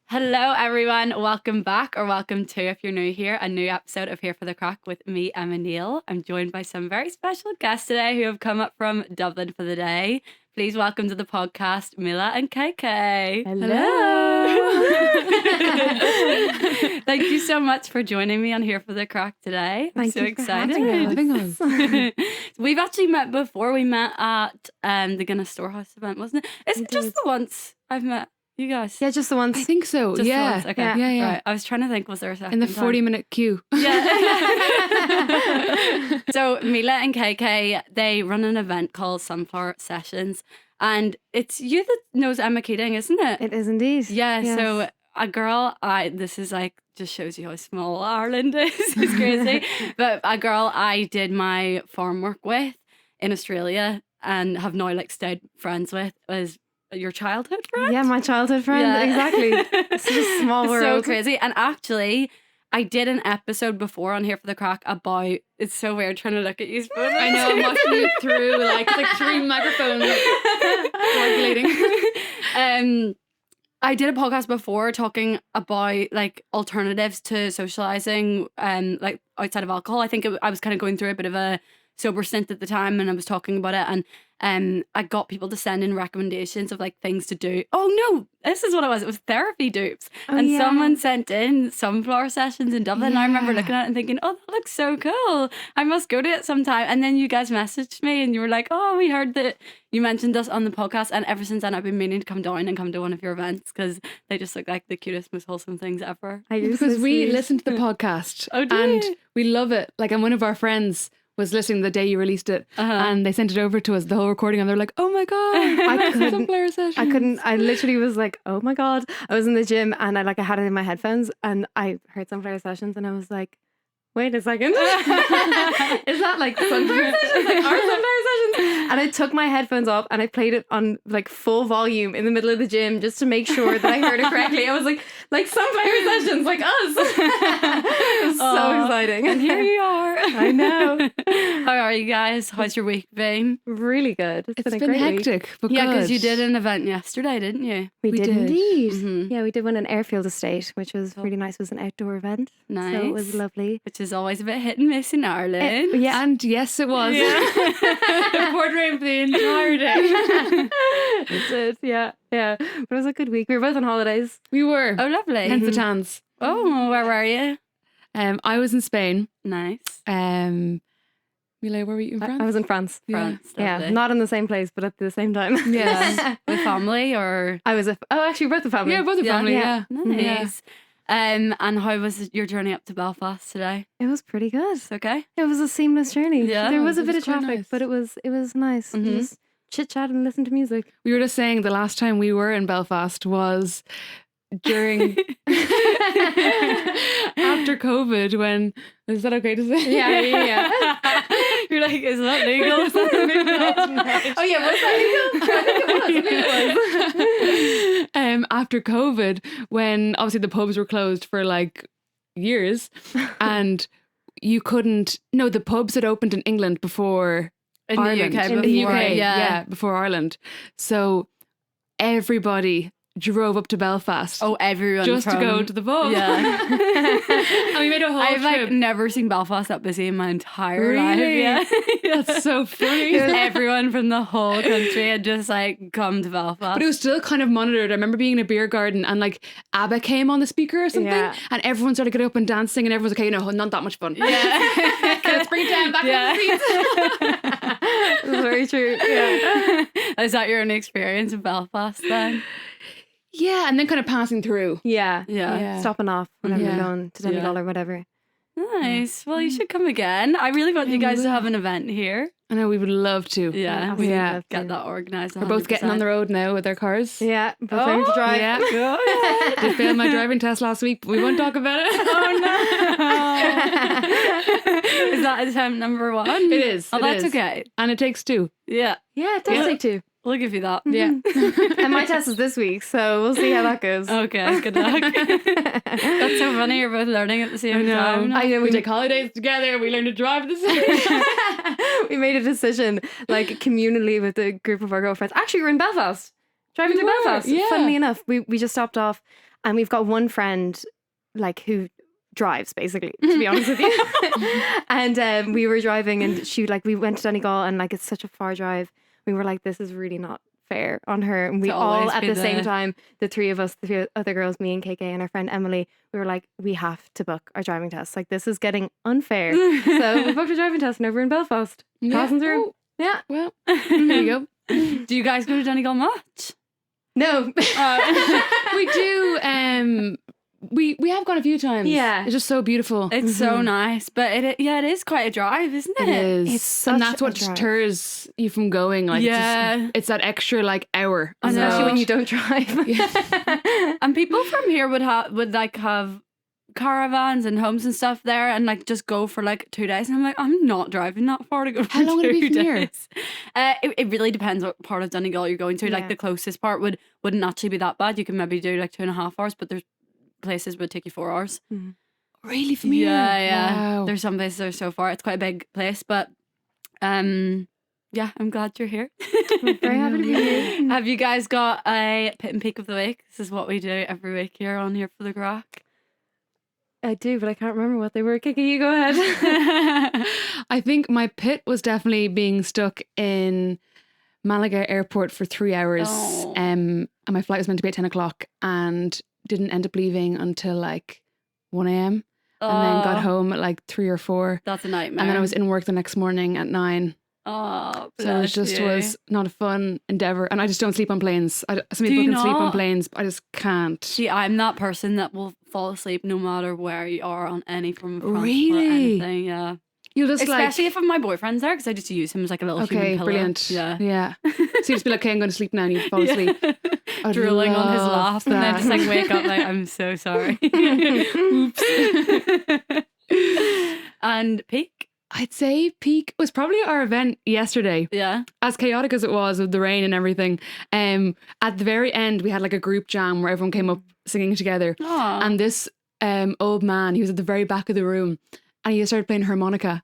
Hello everyone, welcome back or welcome to, if you're new here, a new episode of Here for the Craic with me, Emma Neill. I'm joined by some very special guests today who have come up from Dublin for the day. Please welcome to the podcast Mila and KK. Hello. Thank you so much for joining me on Here for the Craic today. I'm so excited. Having us. We've actually met before. We met at the Guinness Storehouse event, wasn't it? Is it just the once I've met you guys? Yeah, just the once. I think so. Just the yeah. once? Okay. Yeah. Right. I was trying to think, was there a second In the time? 40-minute queue. Yeah. So Mila and KK, they run an event called Sunflower Sessions, and it's you that knows Emma Keating, isn't it? It is indeed. Yeah. Yes. So a girl, this is like just shows you how small Ireland is. It's crazy. But a girl I did my farm work with in Australia and have now like stayed friends with was your childhood friend. Yeah, my childhood friend. Yeah. Exactly. It's just a small So world. crazy. And actually, I did an episode before on Here for the Craic about, it's so weird trying to look at you. I know, I'm watching you through like 3 microphones calculating. I did a podcast before talking about like alternatives to socializing, like outside of alcohol. I think I was kind of going through a bit of a sober stint at the time, and I was talking about it, and I got people to send in recommendations of like things to do. Oh no, this is what it was. It was therapy dupes, and yeah. someone sent in sunflower sessions in Dublin. And I remember looking at it and thinking, oh, that looks so cool. I must go to it sometime. And then you guys messaged me, and you were like, oh, we heard that you mentioned us on the podcast, and ever since then I've been meaning to come down and come to one of your events because they just look like the cutest, most wholesome things ever. Because we listened to the podcast and we love it. Like, and one of our friends was listening the day you released it, and they sent it over to us, the whole recording, and they're like, oh my god, I literally was like, oh my god. I was in the gym and I had it in my headphones and I heard Sunflower Sessions and I was like, wait a second. Is that like Sunflower Sessions? Like our Sunflower Sessions? And I took my headphones off and I played it on like full volume in the middle of the gym just to make sure that I heard it correctly. I was like Sunflower Sessions, like us. It was so exciting. And here you are. I know. How are you guys? How's your week been? Really good. It's been a been great week. hectic, but Yeah, because good. you did an event yesterday, didn't you? We did indeed. Mhm. Yeah, we did one in Airfield Estate, which was really nice. It was an outdoor event. Nice. So it was lovely. Which is always a bit hit and miss in Ireland. Yeah. And yes, it was. It poured rain for the entire day. It did, yeah. But it was a good week. We were both on holidays. We were. Oh, lovely. Hence the tans. Oh, where were you? I was in Spain. Nice. Mila, where were you in France? I was in France. France. Yeah, lovely. not in the same place, but at the same time. Yes. With family or? Actually, we're both the family. Yeah, both the Yeah. family, Yeah. yeah. Nice. And how was your journey up to Belfast today? It was pretty good. It's okay? It was a seamless journey. Yeah. There was a It bit was of quite traffic, nice. but it was nice. Mhm. Just chit chat and listen to music. We were just saying the last time we were in Belfast was during after COVID, when is that okay to say? Yeah. You're like, is that legal? Is that legal? Oh yeah, was that legal? I think it was. After COVID, when obviously the pubs were closed for like years, and you couldn't. No, the pubs had opened in England before In Ireland. the UK in the before, UK, yeah. before Ireland. So everybody drove up to Belfast. Oh, everyone just to from- go to the pub. Yeah. And we made a whole I've trip. like never seen Belfast that busy in my entire Really? life. Yeah. That's so funny. Everyone from the whole country had just like come to Belfast. But it was still kind of monitored. I remember being in a beer garden and like ABBA came on the speaker or something, Yeah. and everyone started getting up and dancing, and everyone was like, okay, not that much fun. Yeah. Let's bring it down back Yeah. on the seats. That's very true. Yeah. Is that your own experience in Belfast then? Yeah, and then kind of passing through. Yeah. Yeah. Stopping off whenever Yeah. you're going to Donegal or whatever. Nice. Well, you should come again. I really want you Yeah, we guys to will. have an event here. I know, we would love to. Yeah. Absolutely Yeah. love Get to. that organised. We're both getting on the road now with our cars. Yeah, both learning to drive. Yeah. Good. Did fail my driving test last week, but we won't talk about it. Is that attempt number one? It is. Oh, it that's is. okay. And it takes 2. Yeah. Yeah, it does Yeah. take 2. We'll give you that. Yeah. And my test is this week, so we'll see how that goes. Okay, good luck. That's so funny. You're both learning at the same time. I know We take holidays together. We learn to drive at the same time. We made a decision, like communally with a group of our girlfriends. Actually, we're in Belfast. Driving We to were, Belfast. yeah. Funnily enough, we just stopped off And we've got one friend like who drives, basically, to be honest with you. And we were driving, and we went to Donegal, and like it's such a far drive. We were like, this is really not fair on her. And we all at the same time, the three of us, the three other girls, me and KK and our friend Emily, we were like, we have to book our driving test. Like, this is getting unfair. So we booked a driving test, and over in Belfast. Passing through. Oh. Yeah. Well, there you go. Do you guys go to Donegal much? No. We do. We have gone a few times. Yeah. It's just so beautiful. It's so nice, but it is quite a drive, isn't it? It is. It's And such that's what a drive. deters you from going. Like, it's that extra like hour. I know. Especially when you don't drive. And people from here would have caravans and homes and stuff there, and like just go for like 2 days. And I'm like, I'm not driving that far to go. How long would it be from here? It really depends what part of Donegal you're going to. Yeah. Like the closest part wouldn't actually be that bad. You can maybe do like 2.5 hours, but there's places would take you 4 hours. Really, from here? Yeah. Wow. There's some places that are so far. It's quite a big place, but yeah, I'm glad you're here. I'm very happy to be here. Have you guys got a pit and peak of the week? This is what we do every week here on Here for the Craic. I do, but I can't remember what they were. Kiki, you go ahead. I think my pit was definitely being stuck in Malaga airport for 3 hours. Oh. And my flight was meant to be at 10 o'clock and didn't end up leaving until like 1 a.m. and then got home at like 3 or 4. That's a nightmare. And then I was in work the next morning at 9. Oh, So it just was not a fun endeavour. And I just don't sleep on planes. Some Do people you can sleep on not? planes, but I just can't. See, I'm that person that will fall asleep no matter where you are on any form of transport. Really? Anything, yeah. You'll just Especially if my boyfriend's there, because I just use him as like a little human okay, pillow. brilliant. Yeah. Yeah. So you just be like, okay, I'm going to sleep now, and you fall asleep. I'd Drooling on his love lap and then that. just like wake up like, I'm so sorry. Oops. And peak? I'd say peak was probably our event yesterday. Yeah. As chaotic as it was with the rain and everything. At the very end, we had like a group jam where everyone came up singing together. Aww. And this old man, he was at the very back of the room, and he started playing harmonica.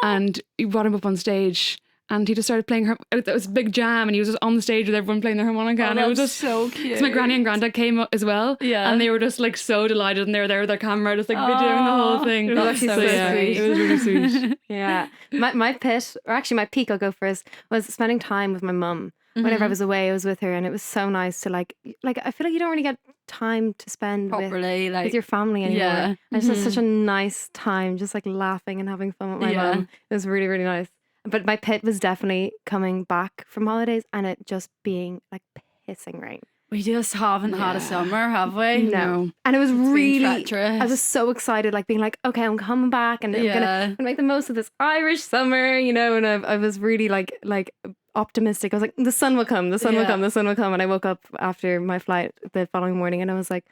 And we brought him up on stage, and he just started playing. It was a big jam, and he was just on the stage with everyone playing their harmonica. And it was just so cute. So my granny and granddad came up as well. Yeah. And they were just like so delighted, and they were there with their camera, just like videoing the whole thing. It was actually so sweet. It was really sweet. Yeah. My pit, or actually my peak, I'll go first, was spending time with my mum. Whenever I was away, I was with her, and it was so nice to like I feel like you don't really get time to spend properly with your family anymore. Yeah. And it's just such a nice time, just like laughing and having fun with my mum. It was really, really nice. But my pit was definitely coming back from holidays and it just being like pissing rain. We just haven't had a summer, have we? No. And it was been really, treacherous. I was so excited, like being like, okay, I'm coming back and I'm gonna make the most of this Irish summer, you know. And I was really like optimistic. I was like, the sun will come, the sun will come, the sun will come. And I woke up after my flight the following morning and I was like,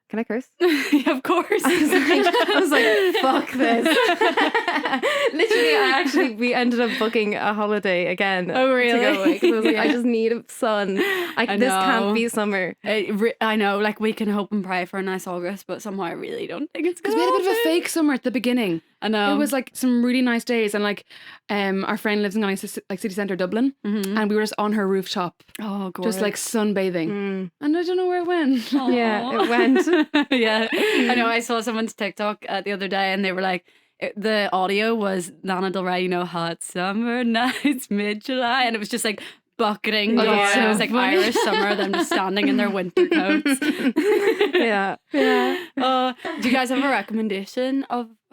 can I curse? Yeah, of course. I was like, fuck this. Literally, we ended up booking a holiday again. Oh, really? To go away, 'cause I was like, I just need a sun. This can't be summer. I know, like we can hope and pray for a nice August, but somehow I really don't think it's Because we had a bit of a fake summer at the beginning. I know. It was like some really nice days, and like our friend lives in like city centre Dublin, and we were just on her rooftop, Oh, gorgeous. just like sunbathing, and I don't know where it went. Yeah, it went. Yeah. I know, I saw someone's TikTok the other day and they were like, the audio was Lana Del Rey, you know, hot summer nights, mid-July, and it was just like bucketing down. that's so It was like funny. Irish summer, them just standing in their winter coats. Yeah. Do you guys have a recommendation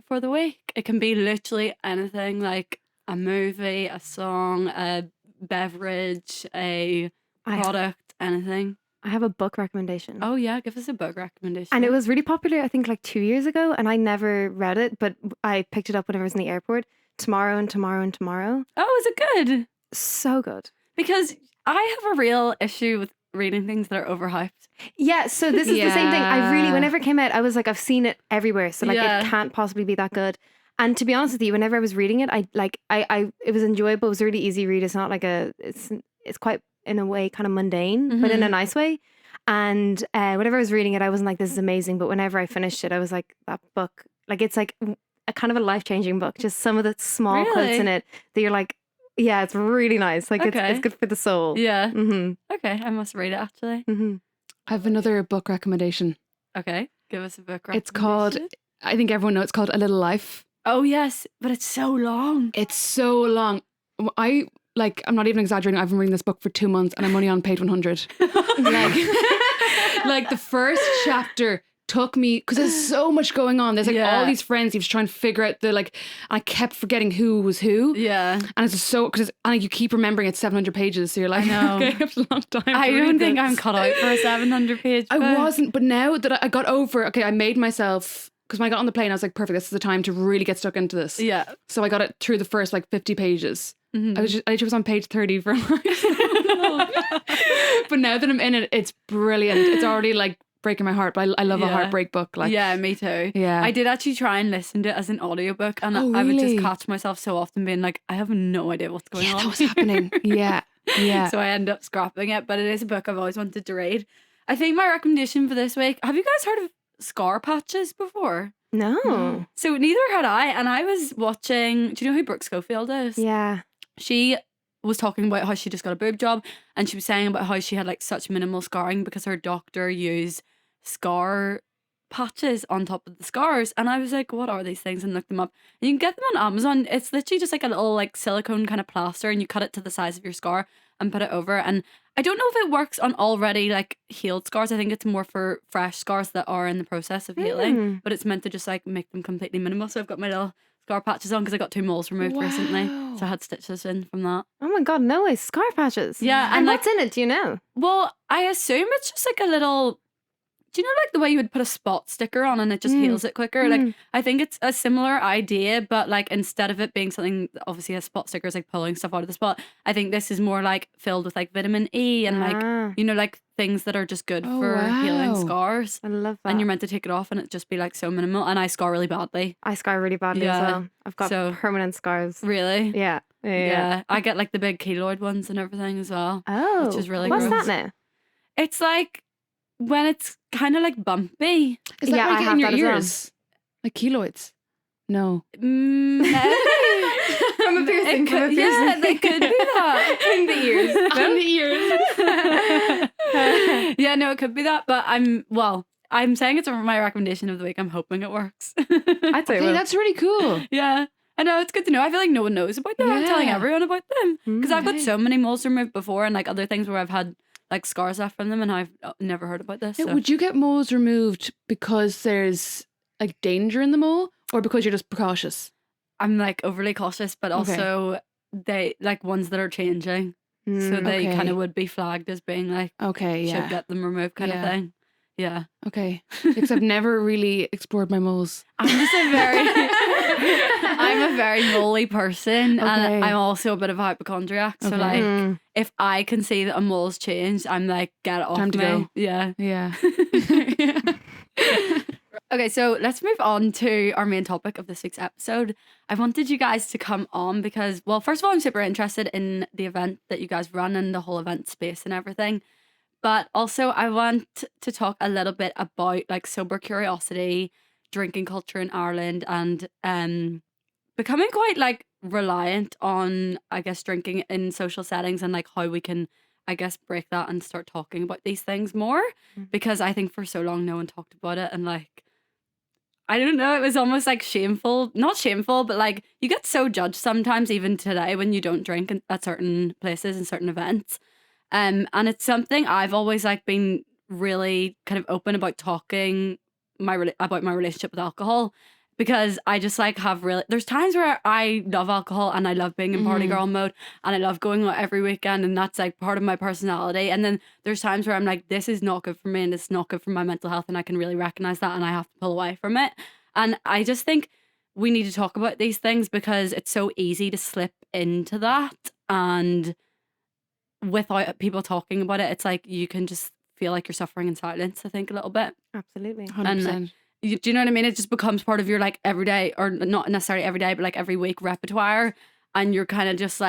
for the week? It can be literally anything, like a movie, a song, a beverage, a product, anything. I have a book recommendation. Oh yeah, give us a book recommendation. And it was really popular, I think, like 2 years ago, and I never read it, but I picked it up whenever I was in the airport. Tomorrow and Tomorrow and Tomorrow. Oh, is it good? So good. Because I have a real issue with reading things that are overhyped. Yeah, so this is the same thing. I really, Yeah. whenever it came out, I was like, I've seen it everywhere, so like Yeah. it can't possibly be that good. And to be honest with you, whenever I was reading it, I it was enjoyable. It was a really easy read. It's not like it's quite in a way kind of mundane, but in a nice way. And whenever I was reading it, I wasn't like, this is amazing. But whenever I finished it, I was like, that book, like it's like a kind of a life-changing book. Just some of the small quotes Really? in it that you're like, yeah, it's really nice. Like Okay. it's good for the soul. Yeah. Mm-hmm. Okay, I must read it actually. Mm-hmm. I have another book recommendation. Okay, give us a book It's called, recommendation. I think everyone knows, it's called A Little Life. Oh yes, but it's so long. It's so long. I'm not even exaggerating. I've been reading this book for 2 months and I'm only on page 100. like the first chapter took me, because there's so much going on. There's all these friends. He was trying to figure out I kept forgetting who was who. Yeah. And it's just so, because you keep remembering it's 700 pages. So you're like, I know. okay, it's a long time. I don't think I'm cut out for a 700-page book. I wasn't, but now that I got over, I made myself, because when I got on the plane, I was like, perfect, this is the time to really get stuck into this. Yeah. So I got it through the first 50 pages. Mm-hmm. I was on page 30 for but now that I'm in it, it's brilliant. It's already breaking my heart, but I love a heartbreak book. Yeah, me too. Yeah. I did actually try and listen to it as an audiobook, and Oh, I would just really? catch myself so often being like, I have no idea what's going on. That was happening. Yeah. Yeah. So I end up scrapping it, but it is a book I've always wanted to read. I think my recommendation for this week, have you guys heard of scar patches before? No. So neither had I, and I was watching, do you know who Brooke Schofield is? Yeah. She was talking about how she just got a boob job, and she was saying about how she had such minimal scarring because her doctor used scar patches on top of the scars. And I was like, what are these things? And looked them up. And you can get them on Amazon. It's literally just a little silicone kind of plaster, and you cut it to the size of your scar and put it over. And I don't know if it works on already healed scars. I think it's more for fresh scars that are in the process of healing, but it's meant to just make them completely minimal. So I've got my little scar patches on because I got 2 moles removed recently, so I had stitches in from that. Oh my god, no way, scar patches. Yeah, and what's in it? Do you know? Well, I assume it's just a little. Do you know the way you would put a spot sticker on and it just heals it quicker? I think it's a similar idea, but instead of it being something that obviously has spot stickers pulling stuff out of the spot, I think this is more filled with vitamin E and things that are just good for healing scars. I love that. And you're meant to take it off and it just be so minimal. And I scar really badly. I scar really badly as well. I've got permanent scars. Really? Yeah. Yeah. I get the big keloid ones and everything as well. Oh. Which is really What's gross. that now? It's when it's kind of bumpy. Is that I have in your that as well. ears? Like keloids? No. From a piercing. Yeah, they could be that. In the ears. In the ears. Yeah, no, it could be that. But I'm saying it's my recommendation of the week. I'm hoping it works. I'd say Hey, that's really cool. Yeah. I know, it's good to know. I feel no one knows about them. I'm telling Yeah. everyone about them. Because I've got Okay. so many moles removed before and other things where I've had scars left from them and I've never heard about this. Now, So. would you get moles removed because there's danger in the mole, or because you're just precautious? I'm overly cautious, but also they ones that are changing. So they okay. kind of would be flagged as being Okay, should yeah. get them removed kind of Yeah. thing. Yeah. Okay. Because I've never really explored my moles. I'm just I'm a very moly person, Okay. and I'm also a bit of a hypochondriac. So Okay. if I can see that a mole's changed, I'm get it off Time to me. go. Yeah. Yeah. Okay, so let's move on to our main topic of this week's episode. I wanted you guys to come on because, well, first of all, I'm super interested in the event that you guys run and the whole event space and everything. But also I want to talk a little bit about sober curiosity, drinking culture in Ireland, and becoming quite reliant on, I guess, drinking in social settings and how we can, I guess, break that and start talking about these things more. Because I think for so long no one talked about it, and I don't know, it was almost shameful. Not shameful, but you get so judged sometimes, even today, when you don't drink at certain places and certain events. And it's something I've always been really kind of open about talking about my relationship with alcohol, because I just have really, there's times where I love alcohol and I love being in party girl mode and I love going out every weekend, and that's part of my personality. And then there's times where I'm this is not good for me and it's not good for my mental health, and I can really recognize that and I have to pull away from it. And I just think we need to talk about these things because it's so easy to slip into that, and without people talking about it, it's you can just feel you're suffering in silence, I think, a little bit. Absolutely. 100%. Do you know what I mean? It just becomes part of your everyday, or not necessarily every day, but every week repertoire, and you're kind of just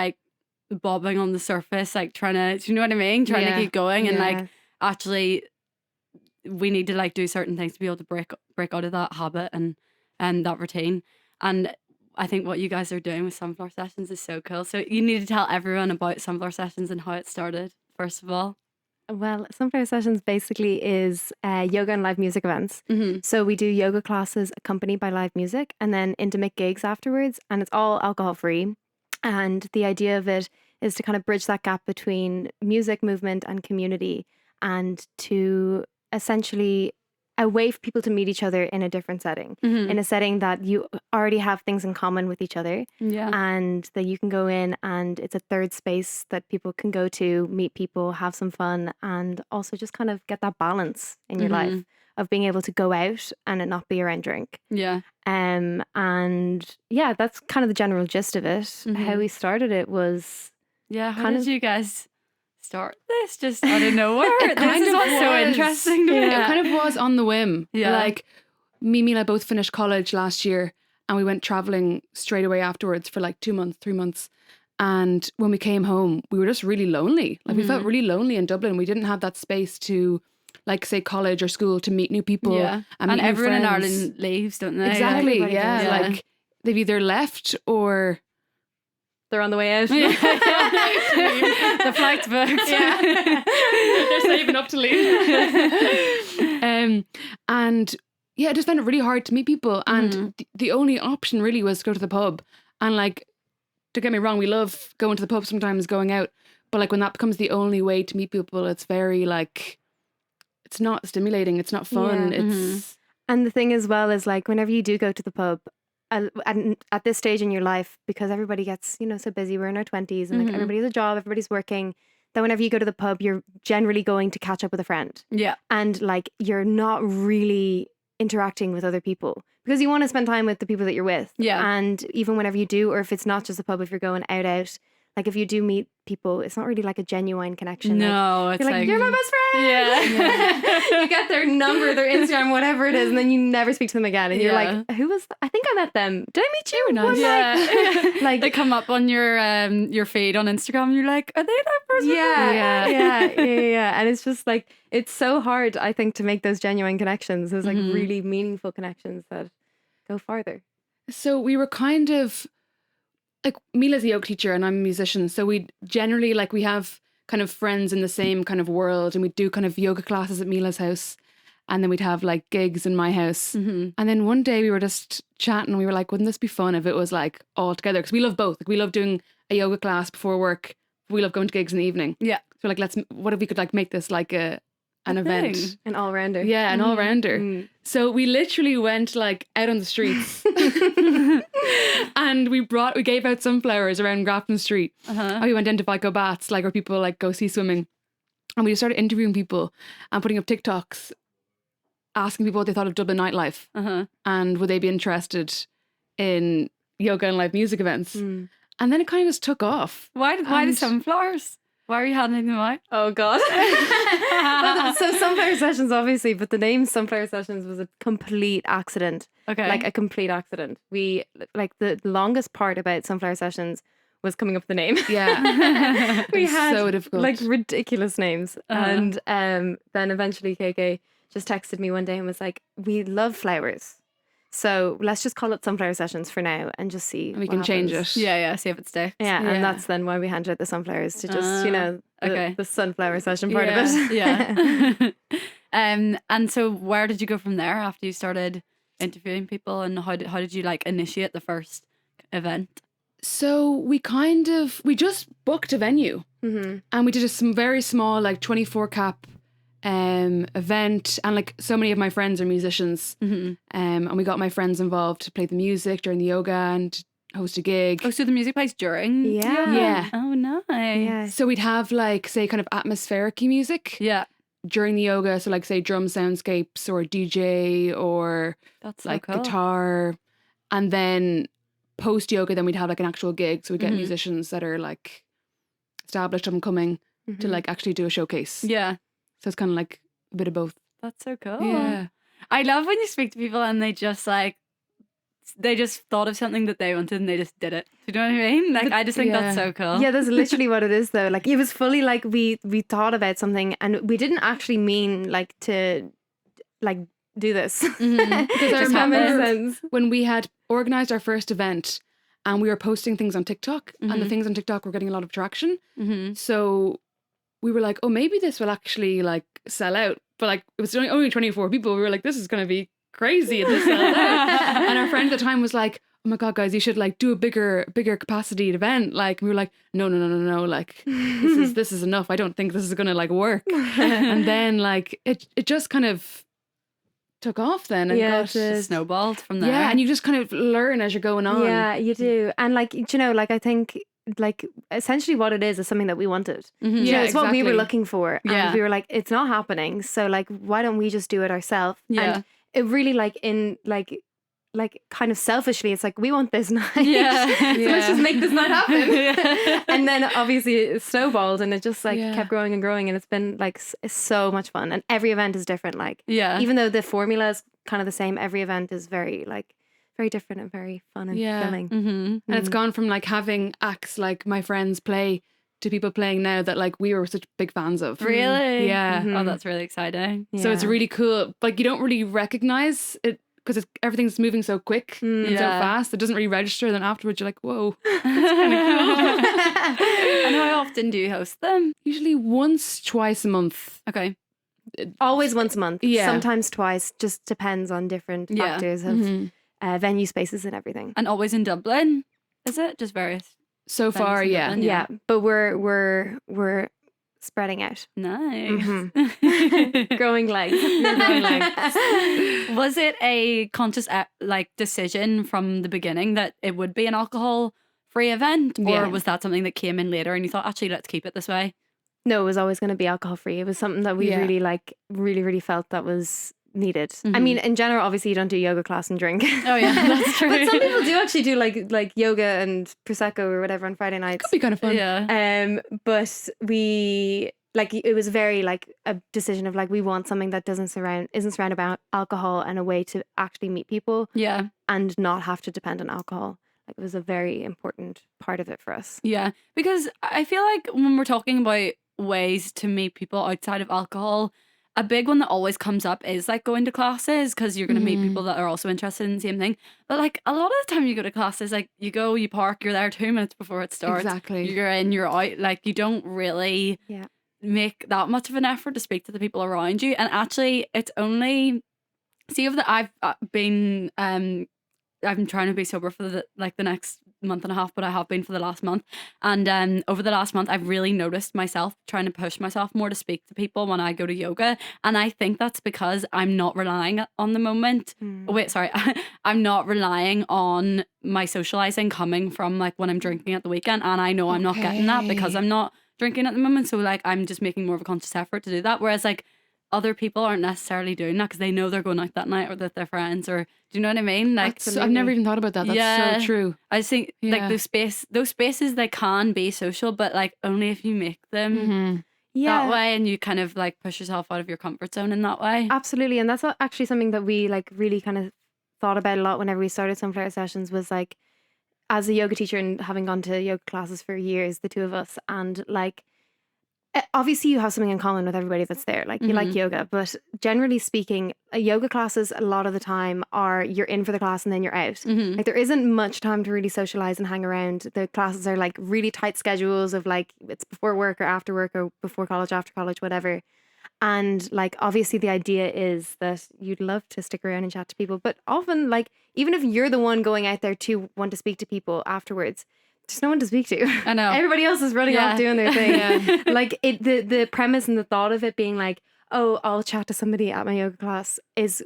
bobbing on the surface, trying to, do you know what I mean? Trying to Yeah. keep going, and Yeah. actually we need to do certain things to be able to break out of that habit and that routine. And I think what you guys are doing with Sunflower Sessions is so cool. So you need to tell everyone about Sunflower Sessions and how it started, first of all. Well, Sunflower Sessions basically is yoga and live music events. Mm-hmm. So we do yoga classes accompanied by live music and then intimate gigs afterwards. And it's all alcohol free. And the idea of it is to kind of bridge that gap between music, movement, and community, and to essentially a way for people to meet each other in a different setting, Mm-hmm. in a setting that you already have things in common with each other, Yeah. and that you can go in and it's a third space that people can go to, meet people, have some fun, and also just kind of get that balance in your Mm-hmm. life of being able to go out and it not be around drink. Yeah. And yeah, that's kind of the general gist of it. Mhm. How we started it was Yeah. How Kind did of- you guys start this? Just out of nowhere. This kind is of what's so was. interesting to me. It kind of was on the whim. Yeah. Like me and Mila both finished college last year and we went traveling straight away afterwards for like 2 months, 3 months. And when we came home, we were just really lonely. Like we felt really lonely in Dublin. We didn't have that space to, like, say, college or school to meet new people. Yeah. And, And meet new everyone in friends. Ireland leaves, don't they? Exactly. Everybody Yeah. does, yeah. Like they've either left or they're on the way out. Yeah. The flight's booked. they're saving up to leave. And yeah, I just found it really hard to meet people. And the only option really was to go to the pub. And like, don't get me wrong, we love going to the pub sometimes, going out. But like when that becomes the only way to meet people, it's very like, it's not stimulating. It's not fun. Yeah. It's And the thing as well is like whenever you do go to the pub, at this stage in your life, because everybody gets, so busy, we're in our 20s and like everybody has a job, everybody's working, that whenever you go to the pub, you're generally going to catch up with a friend. Yeah. And like you're not really interacting with other people because you want to spend time with the people that you're with. Yeah. And even whenever you do, or if it's not just a pub, if you're going out, like if you do meet people, it's not really like a genuine connection. No, Like, it's you're like, you're my best friend. Yeah. You get their number, their Instagram, whatever it is, and then you never speak to them again. And you're Yeah. like, who was I think I met them. Did I meet you? were nice. One night? Yeah. Like They come up on your feed on Instagram and you're like, are they that person? yeah. And it's just like, it's so hard, I think, to make those genuine connections, those like really meaningful connections that go farther. so we were kind of like, Mila's a yoga teacher and I'm a musician. So we generally like, we have kind of friends in the same kind of world and we do kind of yoga classes at Mila's house. And then we'd have like gigs in my house. Mm-hmm. And then one day we were just chatting and we were like, wouldn't this be fun if it was like all together? Because we love both. Like we love doing a yoga class before work. We love going to gigs in the evening. Yeah. So like, what if we could like make this like an event? thing. An all-rounder. Yeah, an all-rounder. Mm. So we literally went like out on the streets and we gave out sunflowers around Grafton Street. Uh-huh. And we went into Vico Bats, like where people like go see swimming. And we started interviewing people and putting up TikToks, asking people what they thought of Dublin nightlife Uh-huh. and would they be interested in yoga and live music events. Mm. And then it kind of just took off. Why the And- sunflowers? Why are you handing them out? Oh God. Well, so Sunflower Sessions, obviously, but the name Sunflower Sessions was a complete accident. Okay. Like a complete accident. We like the longest part about Sunflower Sessions was coming up with the name. Yeah. We It's had so difficult. like ridiculous names. Uh-huh. And then eventually KK just texted me one day and was like, we love flowers. So let's just call it Sunflower Sessions for now and just see. And we what can change happens. it. yeah, see if it sticks. Yeah, Yeah. and that's then why we handed out the sunflowers to just, the, okay. the sunflower session part of it. Yeah. And so where did you go from there after you started interviewing people, and how did you like initiate the first event? So we just booked a venue Mm-hmm. and we did some very small like 24 cap event, and like so many of my friends are musicians, Mm-hmm. and we got my friends involved to play the music during the yoga and host a gig. Oh, so the music plays during? Yeah. Yeah. Oh, nice. Yeah. So we'd have like, say, kind of atmospheric music Yeah. during the yoga. So like, say, drum soundscapes or DJ or That's so like cool. guitar. And then post yoga, then we'd have like an actual gig. So we get Mhm. musicians that are like established up and coming Mm-hmm. to like actually do a showcase. Yeah. So it's kind of like a bit of both. That's so cool. Yeah. I love when you speak to people and they just thought of something that they wanted and they just did it. Do you know what I mean? Like, I just think that's Yeah. so cool. Yeah, that's literally what it is though. Like it was fully like we thought about something and we didn't actually mean like to like do this. Mhm. Because I Does that make remember sense? when we had organized our first event and we were posting things on TikTok, and the Mhm. things on TikTok were getting a lot of traction. Mm-hmm. So we were like, oh, maybe this will actually like sell out. But like it was only 24 people. We were like, this is going to be crazy if this sells out. And our friend at the time was like, oh my God, guys, you should like do a bigger capacity event. Like we were like, no. Like this is enough. I don't think this is going to like work. And then like it just kind of took off then and got snowballed from there. Yeah, and you just kind of learn as you're going on. Yeah, you do. And like, you know, like I think like essentially what it is something that we wanted. Mm-hmm. You know, it's what we were exactly. looking for. And Yeah. we were like, it's not happening. So like, why don't we just do it ourselves? Yeah. And it really like in like kind of selfishly, it's like, we want this night. Yeah. So let's just make this night happen. Yeah. And then obviously it snowballed and it just like Yeah. kept growing and growing. And it's been like it's so much fun. And every event is different. Like Yeah. even though the formula is kind of the same, every event is very different and very fun and Yeah. fulfilling. Mm-hmm. And it's gone from like having acts like my friends play to people playing now that like we were such big fans of. Really? Yeah. Oh, that's really exciting. So it's Yeah. really cool. Like you don't really recognize it because everything's moving so quick and so Yeah. fast. It doesn't really register. Then afterwards you're like, whoa. And how often do you host them? Usually once, twice a month. Okay. Always once a month. Yeah. Sometimes twice. Just depends on different Yeah. factors of Mhm. venue spaces and everything. And always in Dublin? Is it? Just various? So Venues far, in yeah. Dublin? Yeah, but we're spreading out, Nice. growing legs. Was it a conscious like decision from the beginning that it would be an alcohol-free event? Or Yeah. was that something that came in later and you thought, actually, let's keep it this way? No, it was always going to be alcohol free. It was something that we Yeah. really felt that was needed. I Mhm. mean, in general, obviously you don't do yoga class and drink. Oh, yeah, that's true. But some people do actually do like yoga and prosecco or whatever on Friday nights. Could be kind of fun. Yeah. But we like it was very like a decision of like we want something that isn't surrounded by alcohol and a way to actually meet people Yeah. and not have to depend on alcohol. Like it was a very important part of it for us. Yeah. Because I feel like when we're talking about ways to meet people outside of alcohol, a big one that always comes up is like going to classes because you're going to meet people that are also interested in the same thing. But like a lot of the time you go to classes, like you go, you park, you're there 2 minutes before it starts. Exactly. You're in, you're out. Like you don't really Yeah. make that much of an effort to speak to the people around you. And actually, it's only over that I've been I'm trying to be sober for the next month and a half, but I have been for the last month. And over the last month, I've really noticed myself trying to push myself more to speak to people when I go to yoga. And I think that's because I'm not relying on the moment. Oh, wait, sorry. I'm not relying on my socializing coming from like when I'm drinking at the weekend. And I know I'm not getting that because I'm not drinking at the moment. So like I'm just making more of a conscious effort to do that. Whereas like other people aren't necessarily doing that because they know they're going out that night or with their friends, or do you know what I mean? Like, So I've never even thought about that. That's Yeah. so true. I just think like Yeah. those spaces they can be social, but like only if you make them Mhm. that way and you kind of like push yourself out of your comfort zone in that way. Absolutely. And that's actually something that we like really kind of thought about a lot whenever we started Sunflower Sessions was like, as a yoga teacher and having gone to yoga classes for years, the two of us, and like, obviously you have something in common with everybody that's there. Like you like yoga, but generally speaking, yoga classes a lot of the time are you're in for the class and then you're out. Like there isn't much time to really socialize and hang around. The classes are like really tight schedules of like it's before work or after work or before college, after college, whatever. And like obviously the idea is that you'd love to stick around and chat to people, but often like even if you're the one going out there to want to speak to people afterwards, there's no one to speak to. I know. Everybody else is running off doing their thing. Like the premise and the thought of it being like, oh, I'll chat to somebody at my yoga class is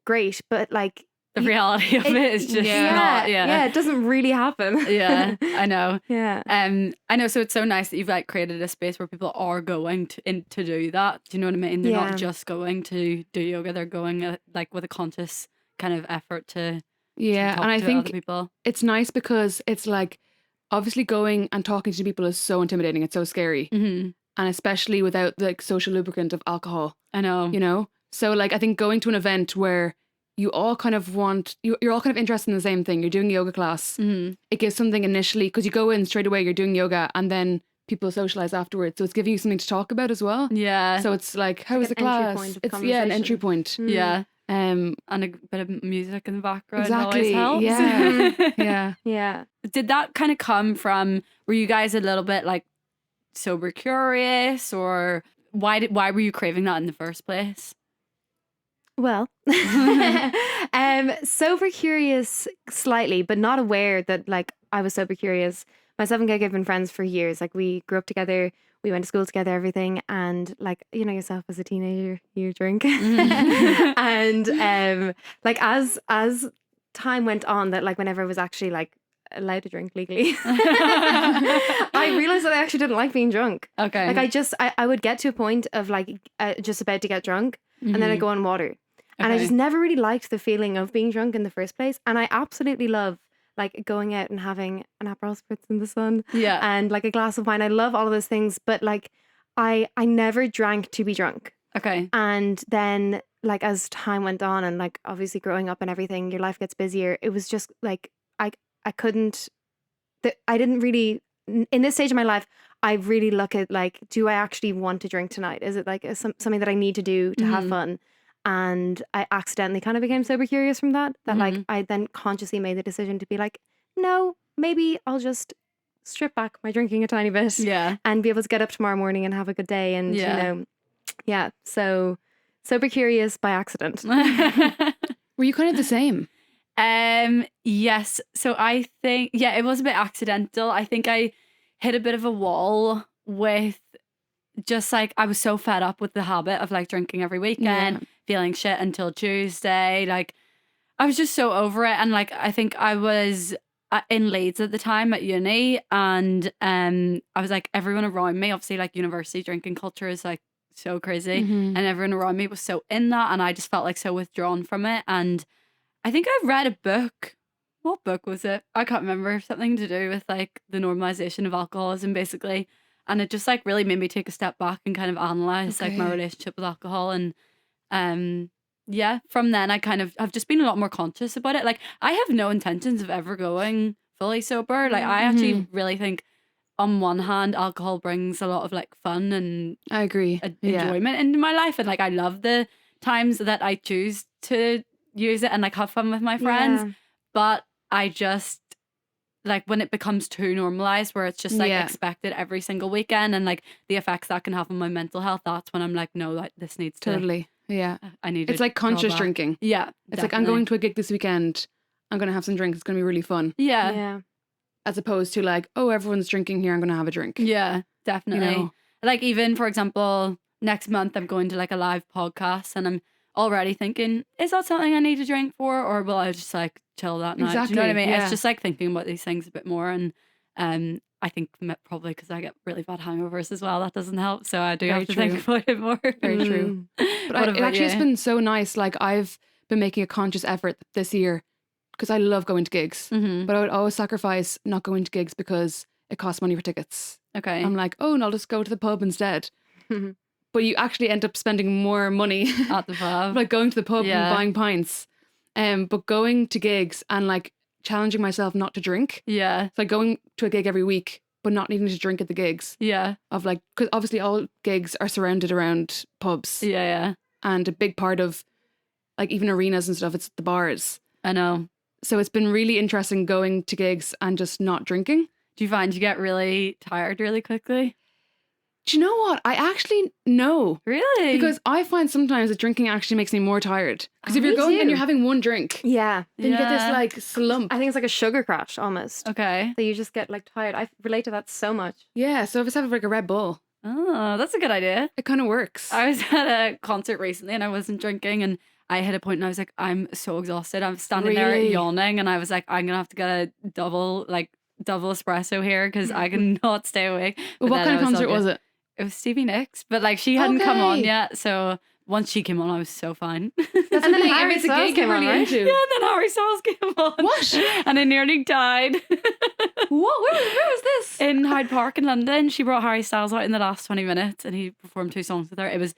great, but like The reality of it is just not. yeah, it doesn't really happen. Yeah, I know. Yeah. I know. So it's so nice that you've like created a space where people are going to do that. Do you know what I mean? They're Yeah. not just going to do yoga. They're going like with a conscious kind of effort to Yeah, talk and I to think other people. it's nice because it's like obviously going and talking to people is so intimidating. It's so scary. Mm-hmm. And especially without the like, social lubricant of alcohol, I know. you know? So like I think going to an event where you all kind of you're all kind of interested in the same thing. You're doing a yoga class. Mm-hmm. It gives something initially because you go in straight away, you're doing yoga and then people socialize afterwards. So it's giving you something to talk about as well. Yeah. So it's like, how was an the entry class? point of It's an entry conversation. point. Yeah. Um, And a bit of music in the background exactly. always helps. Yeah. Yeah. Yeah. Did that kind of come from, were you guys a little bit like sober curious, or why were you craving that in the first place? Well, sober curious slightly, but not aware that like I was sober curious. Myself and Gig have been friends for years. Like we grew up together, we went to school together, everything. And like, you know yourself as a teenager, you drink. And like as time went on, that like whenever I was actually like allowed to drink legally, I realized that I actually didn't like being drunk. Okay. Like I would get to a point of like just about to get drunk, and then I go on water. And I just never really liked the feeling of being drunk in the first place. And I absolutely love like going out and having an Aperol spritz in the sun. Yeah. And like a glass of wine. I love all of those things. But like I never drank to be drunk. Okay. And then like as time went on and like obviously growing up and everything, your life gets busier. It was just like I didn't really, in this stage of my life, I really look at like, do I actually want to drink tonight? Is it like something that I need to do to have fun? And I accidentally kind of became sober curious from that. Like I then consciously made the decision to be like, no, maybe I'll just strip back my drinking a tiny bit. Yeah. And be able to get up tomorrow morning and have a good day. And you know, yeah. So sober curious by accident. Were you kind of the same? Yes. So I think, it was a bit accidental. I think I hit a bit of a wall with just like, I was so fed up with the habit of like drinking every weekend, feeling shit until Tuesday. Like I was just so over it. And like, I think I was in Leeds at the time at uni, and I was like, everyone around me, obviously like university drinking culture is like so crazy, and everyone around me was so in that, and I just felt like so withdrawn from it. And I think I read a book. What book was it? I can't remember. Something to do with like the normalization of alcoholism, basically. And it just like really made me take a step back and kind of analyze like my relationship with alcohol. And from then I kind of have just been a lot more conscious about it. Like I have no intentions of ever going fully sober. Like I actually really think on one hand, alcohol brings a lot of like fun and I agree. Enjoyment into my life. And like I love the times that I choose to use it and like have fun with my friends. Yeah. But I just like when it becomes too normalized, where it's just like expected every single weekend, and like the effects that can have on my mental health, that's when I'm like, no, like this needs to Totally. Yeah. I need It's to like conscious draw back. drinking. Yeah. It's like I'm going to a gig this weekend. I'm going to have some drinks. It's going to be really fun. Yeah. Yeah. As opposed to like, oh, everyone's drinking here. I'm going to have a drink. Yeah, definitely. You know? Like even for example, next month I'm going to like a live podcast, and I'm already thinking, is that something I need to drink for, or will I just like chill that night? Do you know what I mean? Yeah. It's just like thinking about these things a bit more, and I think probably because I get really bad hangovers as well, that doesn't help. So I do Very have to true. think about it more. Very true. But What it about actually has you? been so nice. Like I've been making a conscious effort this year because I love going to gigs, but I would always sacrifice not going to gigs because it costs money for tickets. Okay. I'm like, oh, no, I'll just go to the pub instead. But you actually end up spending more money At the pub. like going to the pub Yeah. and buying pints. But going to gigs and like challenging myself not to drink. Yeah. It's like going to a gig every week, but not needing to drink at the gigs. Yeah. Of like, because obviously all gigs are surrounded around pubs. Yeah. Yeah. And a big part of like even arenas and stuff, it's the bars. I know. So it's been really interesting going to gigs and just not drinking. Do you find you get really tired really quickly? Do you know what? I actually know. Really? Because I find sometimes that drinking actually makes me more tired. Because if Me you're going and too. you're having one drink, Yeah. then you get this Yeah. like slump. I think it's like a sugar crash almost. Okay. That you just get like tired. I relate to that so much. Yeah, so if it's having like a Red Bull, Oh, that's a good idea. it kind of works. I was at a concert recently and I wasn't drinking, and I hit a point and I was like, I'm so exhausted. I'm standing there Really? yawning, and I was like, I'm gonna have to get a double espresso here because I cannot stay awake. But But what then kind of I all concert was good. it? It was Stevie Nicks, but like she hadn't come on Okay. yet, so once she came on, I was so fine. That's And the then thing, Harry if it's a Styles gig came you're on, really right? into. Yeah, and then Harry Styles came on. What? And I nearly died. What? Where was this? In Hyde Park in London. She brought Harry Styles out in the last 20 minutes and he performed 2 songs with her. It was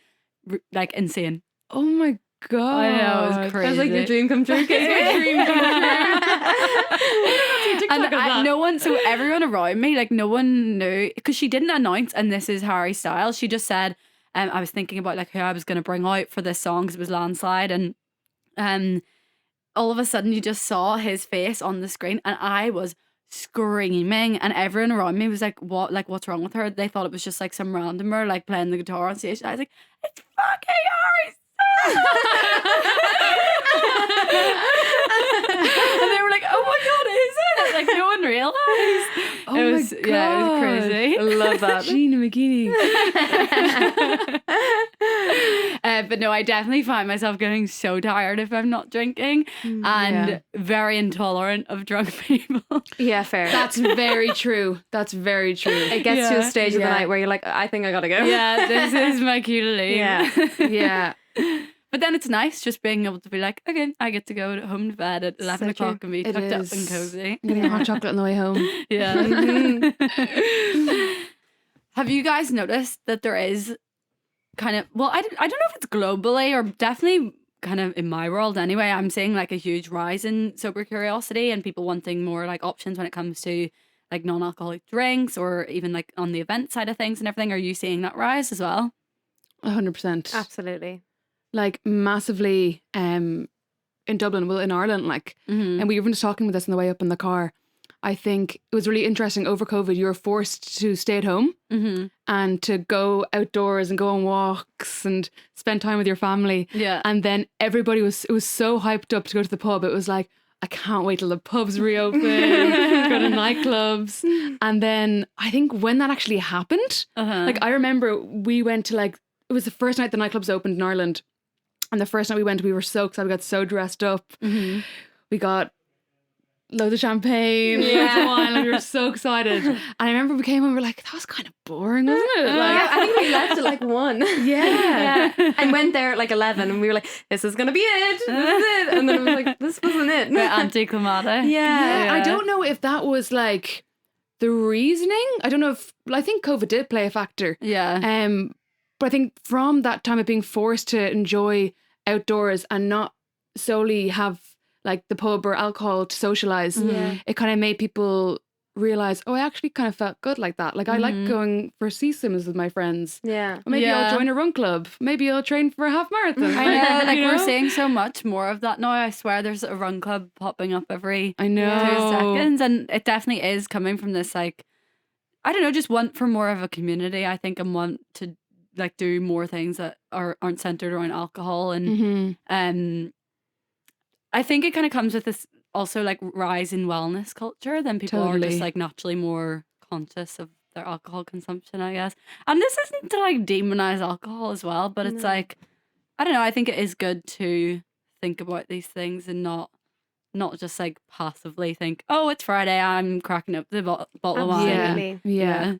like insane. Oh my God. I know, it was crazy. That's like your dream come true. It's my dream come true. And no one, so everyone around me, like no one knew, because she didn't announce, and this is Harry Styles. She just said, I was thinking about like who I was going to bring out for this song because it was Landslide, and all of a sudden you just saw his face on the screen, and I was screaming, and everyone around me was like, "What? Like, what's wrong with her?" They thought it was just like some randomer like playing the guitar on stage. I was like, "It's fucking Harry Styles!" And they were like, "Oh my god, is it?" Like no one realized. Oh It my was, god. yeah, it was crazy. I love that. Gina McGeady. But no, I definitely find myself getting so tired if I'm not drinking, and Yeah. very intolerant of drunk people. Yeah, fair. That's very true. That's very true. It gets to a Yeah. stage of the Yeah. night where you're like, I think I gotta go. Yeah, this is my cue to leave. Yeah. Yeah. But then it's nice just being able to be like, okay, I get to go home to bed at 11 So o'clock and be It tucked up is. and cozy. Getting hot chocolate on the way home. Yeah. Have you guys noticed that there is kind of, well, I don't know if it's globally or definitely kind of in my world anyway, I'm seeing like a huge rise in sober curiosity and people wanting more like options when it comes to like non-alcoholic drinks or even like on the event side of things and everything. Are you seeing that rise as well? 100%. Absolutely. Like massively in Dublin, well in Ireland, like, Mm-hmm. and we were even just talking about this on the way up in the car. I think it was really interesting over COVID, you were forced to stay at home Mm-hmm. and to go outdoors and go on walks and spend time with your family. Yeah. And then everybody was so hyped up to go to the pub. It was like, I can't wait till the pubs reopen, to go to nightclubs. And then I think when that actually happened, Uh-huh. like I remember we went to like, it was the first night the nightclubs opened in Ireland. And the first night we went, we were so excited. We got so dressed up. Mm-hmm. We got loads of champagne, loads of wine. Like, we were so excited. And I remember we came home, we were like, that was kind of boring, wasn't it? Yeah, Like, I think we left at like 1. yeah. Yeah. And went there at like 11 and we were like, this is gonna be it. This is it. And then it was like, this wasn't it. Bit anticlimactic. Yeah. I don't know if that was like the reasoning. I don't know if, I think COVID did play a factor. Yeah. But I think from that time of being forced to enjoy outdoors and not solely have like the pub or alcohol to socialize, Yeah. it kind of made people realize, oh, I actually kind of felt good like that. Like I like going for sea swims with my friends. Yeah. Or maybe Yeah. I'll join a run club. Maybe I'll train for a half marathon. I know, like You we're know? seeing so much more of that now. I swear there's a run club popping up every I 2 know. seconds, and it definitely is coming from this like, I don't know, just want for more of a community, I think, and want to like do more things that aren't centered around alcohol. And Mhm. I think it kind of comes with this also like rise in wellness culture. Then people are Totally. just like naturally more conscious of their alcohol consumption, I guess. And this isn't to like demonize alcohol as well, but it's No. like, I don't know, I think it is good to think about these things and not just like passively think, oh, it's Friday, I'm cracking up the bottle of wine. Yeah. Absolutely. Yeah.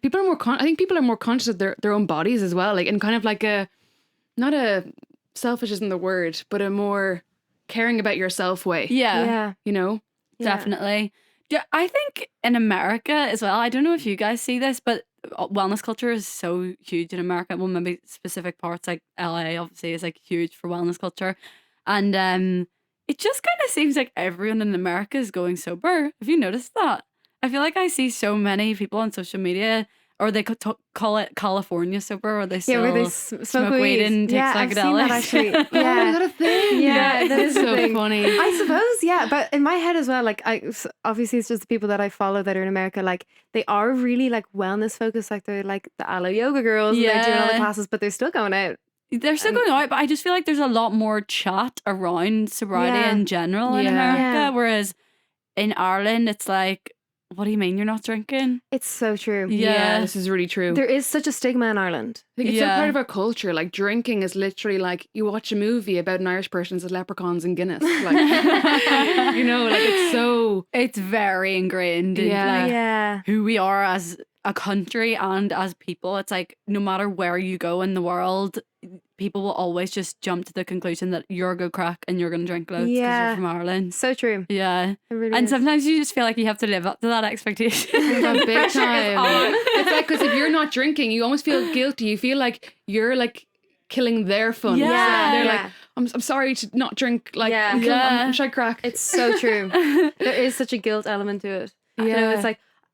People are more I think people are more conscious of their own bodies as well, like in kind of like a, not a selfish isn't the word, but a more caring about yourself way. Yeah, Yeah. You know? Yeah. definitely. Yeah, I think in America as well, I don't know if you guys see this, but wellness culture is so huge in America. Well, maybe specific parts like LA obviously is like huge for wellness culture. And it just kind of seems like everyone in America is going sober. Have you noticed that? I feel like I see so many people on social media, or they could call it California sober, or they still Yeah, where they smoke weed and take yeah, I've seen that psychedelics. actually. Oh, is Yeah. that a thing? Yeah, that is a so thing. funny. I suppose, yeah, but in my head as well, like obviously it's just the people that I follow that are in America, like they are really like wellness focused, like they're like the aloe yoga girls, and they're doing all the Yeah. classes, but they're still going out. They're still going out, but I just feel like there's a lot more chat around sobriety Yeah. in general in Yeah. America, Yeah. whereas in Ireland it's like, what do you mean you're not drinking? It's so true. Yeah. This is really true. There is such a stigma in Ireland. I think it's Yeah. so part of our culture. Like drinking is literally like you watch a movie about an Irish person as leprechauns and Guinness. Like, you know, like it's so. It's very ingrained in Yeah. like Yeah. who we are as a country and as people. It's like no matter where you go in the world, people will always just jump to the conclusion that you're a good crack and you're going to drink loads because Yeah. you're from Ireland. So true. Yeah. It really And is. sometimes you just feel like you have to live up to that expectation. Oh, big Pressure is time. on. It's like because if you're not drinking, you almost feel guilty. You feel like you're like killing their fun. Yeah. They're Yeah. like, I'm sorry to not drink. Like, Yeah. I'm killing- Yeah. I'm shy crack. It's so true. There is such a guilt element to it. You know, Yeah. it's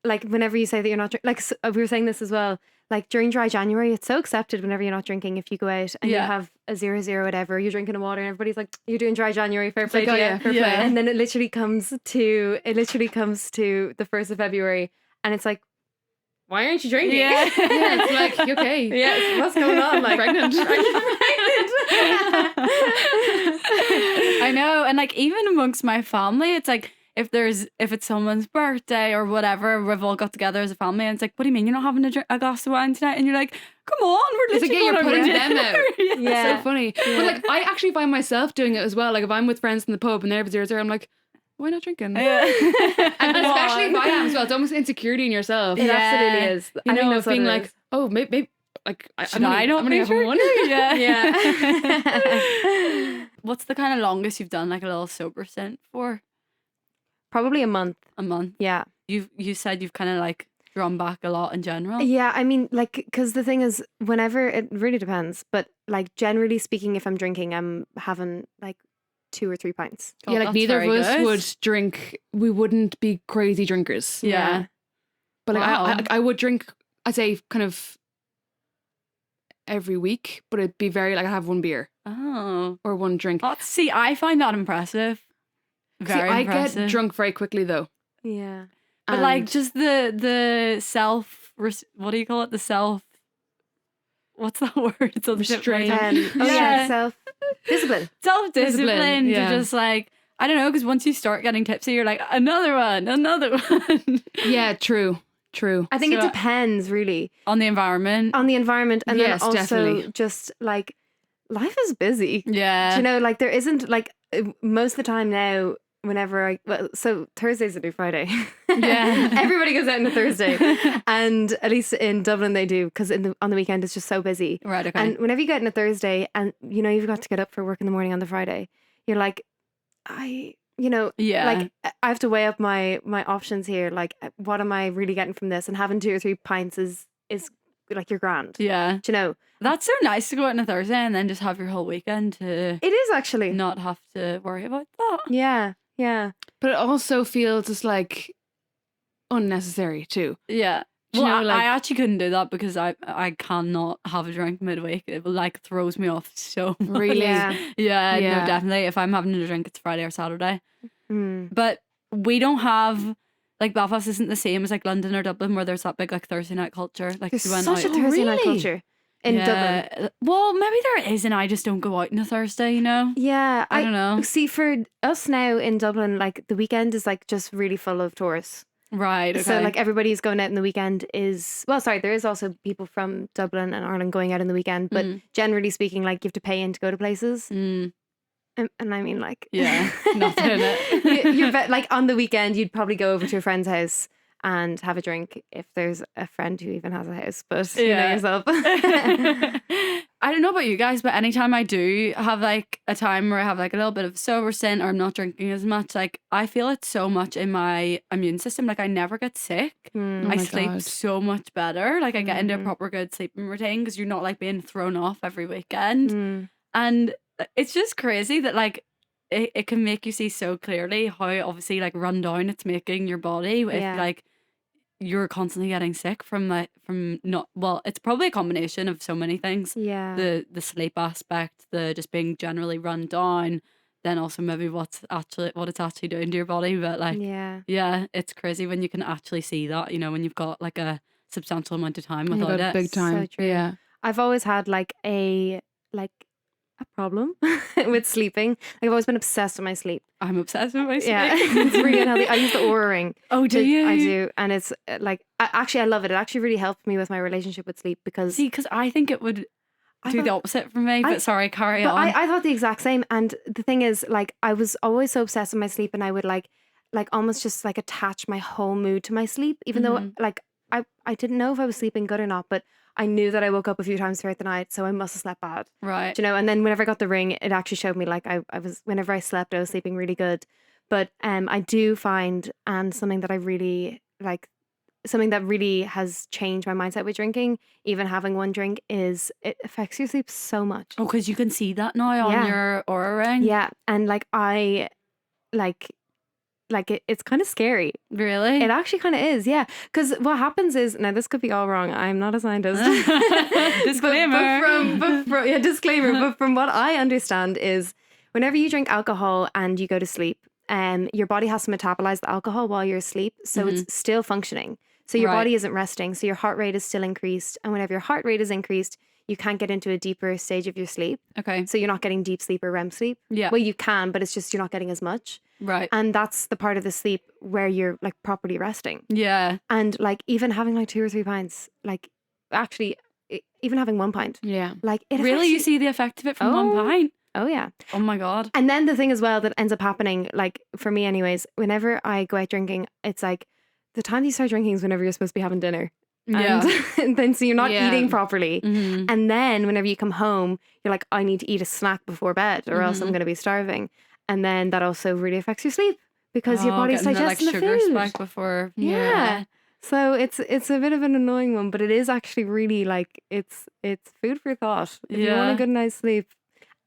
like whenever you say that you're not we were saying this as well. like during dry January, it's so accepted whenever you're not drinking. If you go out and you Yeah. have a 0-0 whatever, you're drinking a water and everybody's like, you're doing dry January, fair play like, to oh you. yeah, fair play. Yeah. And then it literally comes to the 1st of February and it's like, why aren't you drinking? Yeah. Yeah, it's like, you okay. Yes, what's going on? Like Pregnant. I know, and like even amongst my family, it's like if it's someone's birthday or whatever, we've all got together as a family, and it's like, what do you mean you're not having a glass of wine tonight? And you're like, come on, we're It's like, literally yeah, you're going putting over them out. dinner. Yeah. Yeah. So funny. But like, I actually find myself doing it as well. Like if I'm with friends in the pub and they're 0-0, I'm like, why not drinking? Yeah. And especially if I am as well. It's almost insecurity in yourself. It Yeah. absolutely is. You I think know, that's of what being it like, is. oh, maybe like Should I not I'm be only having one. Yeah. Yeah. What's the kind of longest you've done like a little sober stint for? Probably a month. A month. Yeah. You said you've kind of like drawn back a lot in general. Yeah, I mean, like, because the thing is, whenever it really depends, but like generally speaking, if I'm drinking, I'm having like 2 or 3 pints. God, Yeah, like that's neither of very us good. would drink. We wouldn't be crazy drinkers. Yeah. But like Wow. I would drink, I'd say kind of every week, but it'd be very like I'd have one beer Oh. or one drink. See, I find that impressive. Very See, I impressive. get drunk very quickly though. Yeah. But like And just the self, what do you call it? The self, what's that word? It's on the tip of my Restraint. tongue. Oh yeah, Yeah. self-discipline. Self-discipline Discipline, to yeah. just like, I don't know, because once you start getting tipsy, you're like, another one. yeah, true. I think it So- depends really On the environment. on the environment and Yes, then also definitely. just like life is busy. Yeah. Do you know, like there isn't like most of the time now whenever so Thursday's a new Friday. Yeah. Everybody goes out on a Thursday. And at least in Dublin they do because on the weekend it's just so busy. Right, okay. And whenever you get on a Thursday and you know you've got to get up for work in the morning on the Friday, you're like, yeah. like I have to weigh up my options here. Like, what am I really getting from this? And having 2 or 3 pints is like your grand. yeah. Do you know? That's so nice to go out on a Thursday and then just have your whole weekend to It is actually. not have to worry about that. Yeah, yeah. But it also feels just like unnecessary too. Yeah. Do you Well, know, like- I actually couldn't do that because I cannot have a drink midweek. It like throws me off so much. Really? Yeah. Yeah, Yeah. no, definitely. If I'm having a drink, it's Friday or Saturday. Mm. But we don't have, like, Belfast isn't the same as like London or Dublin where there's that big like Thursday night culture. Like There's we went such a out. Thursday night really? culture in Dublin. Well, maybe there is, and I just don't go out on a Thursday. You know. Yeah, I don't know. See, for us now in Dublin, like the weekend is like just really full of tourists. Right. Okay. So like everybody's going out in the weekend there is also people from Dublin and Ireland going out in the weekend, but generally speaking, like you have to pay in to go to places. Mm, And I mean, like, yeah, nothing in it. you're like on the weekend, you'd probably go over to a friend's house and have a drink if there's a friend who even has a house, but you know Yeah. yourself. I don't know about you guys, but anytime I do have like a time where I have like a little bit of sober sin or I'm not drinking as much, like I feel it so much in my immune system. Like I never get sick. Mm. Oh I my sleep God. so much better. Like I get into a Mhm. proper good sleeping routine because you're not like being thrown off every weekend. Mm. And it's just crazy that like it can make you see so clearly how obviously like run down it's making your body if Yeah. like you're constantly getting sick from not, well, it's probably a combination of so many things. Yeah. The sleep aspect, the just being generally run down, then also maybe what it's actually doing to your body. But like yeah. it's crazy when you can actually see that, you know, when you've got like a substantial amount of time Oh my without God, it. big time. So true. Yeah. I've always had like a problem with sleeping. Like I've always been obsessed with my sleep. I'm obsessed with my sleep. Yeah, it's really unhealthy. I use the Aura ring. Oh, do you? I do, and it's like I love it. It actually really helped me with my relationship with sleep because See, because I think it would I do the thought- opposite for me. But sorry, carry But on. I thought the exact same. And the thing is, like, I was always so obsessed with my sleep, and I would like almost just like attach my whole mood to my sleep, even though like I didn't know if I was sleeping good or not, but I knew that I woke up a few times throughout the night, so I must have slept bad. Right. Do you know? And then whenever I got the ring, it actually showed me like I was whenever I slept, I was sleeping really good. But I do find, and something that I really like, something that really has changed my mindset with drinking, even having one drink, is it affects your sleep so much. Oh, because you can see that now on Yeah. your Aura ring. Yeah, and like I like it's kind of scary. Really? It actually kind of is, yeah. Because what happens is, now this could be all wrong. I'm not a scientist. Disclaimer. Disclaimer. But from what I understand is, whenever you drink alcohol and you go to sleep, your body has to metabolize the alcohol while you're asleep, so it's still functioning. So your body isn't resting. So your heart rate is still increased, and whenever your heart rate is increased, you can't get into a deeper stage of your sleep. Okay. So you're not getting deep sleep or REM sleep. Yeah. Well, you can, but it's just you're not getting as much. Right. And that's the part of the sleep where you're like properly resting. Yeah. And like even having like 2 or 3 pints, like actually even having 1 pint. Yeah. Like it Really? You affects see the effect of it from one pint? Oh yeah. Oh my God. And then the thing as well that ends up happening, like for me anyways, whenever I go out drinking, it's like the time you start drinking is whenever you're supposed to be having dinner. Yeah. And then so you're not Yeah. eating properly. Mhm. And then whenever you come home, you're like, I need to eat a snack before bed or else I'm Mhm. going to be starving. And then that also really affects your sleep because your Oh, body's getting digesting the, like, the sugar food. spike before. Yeah. So it's a bit of an annoying one, but it is actually really like it's food for thought. If you want Yeah. a good night's sleep.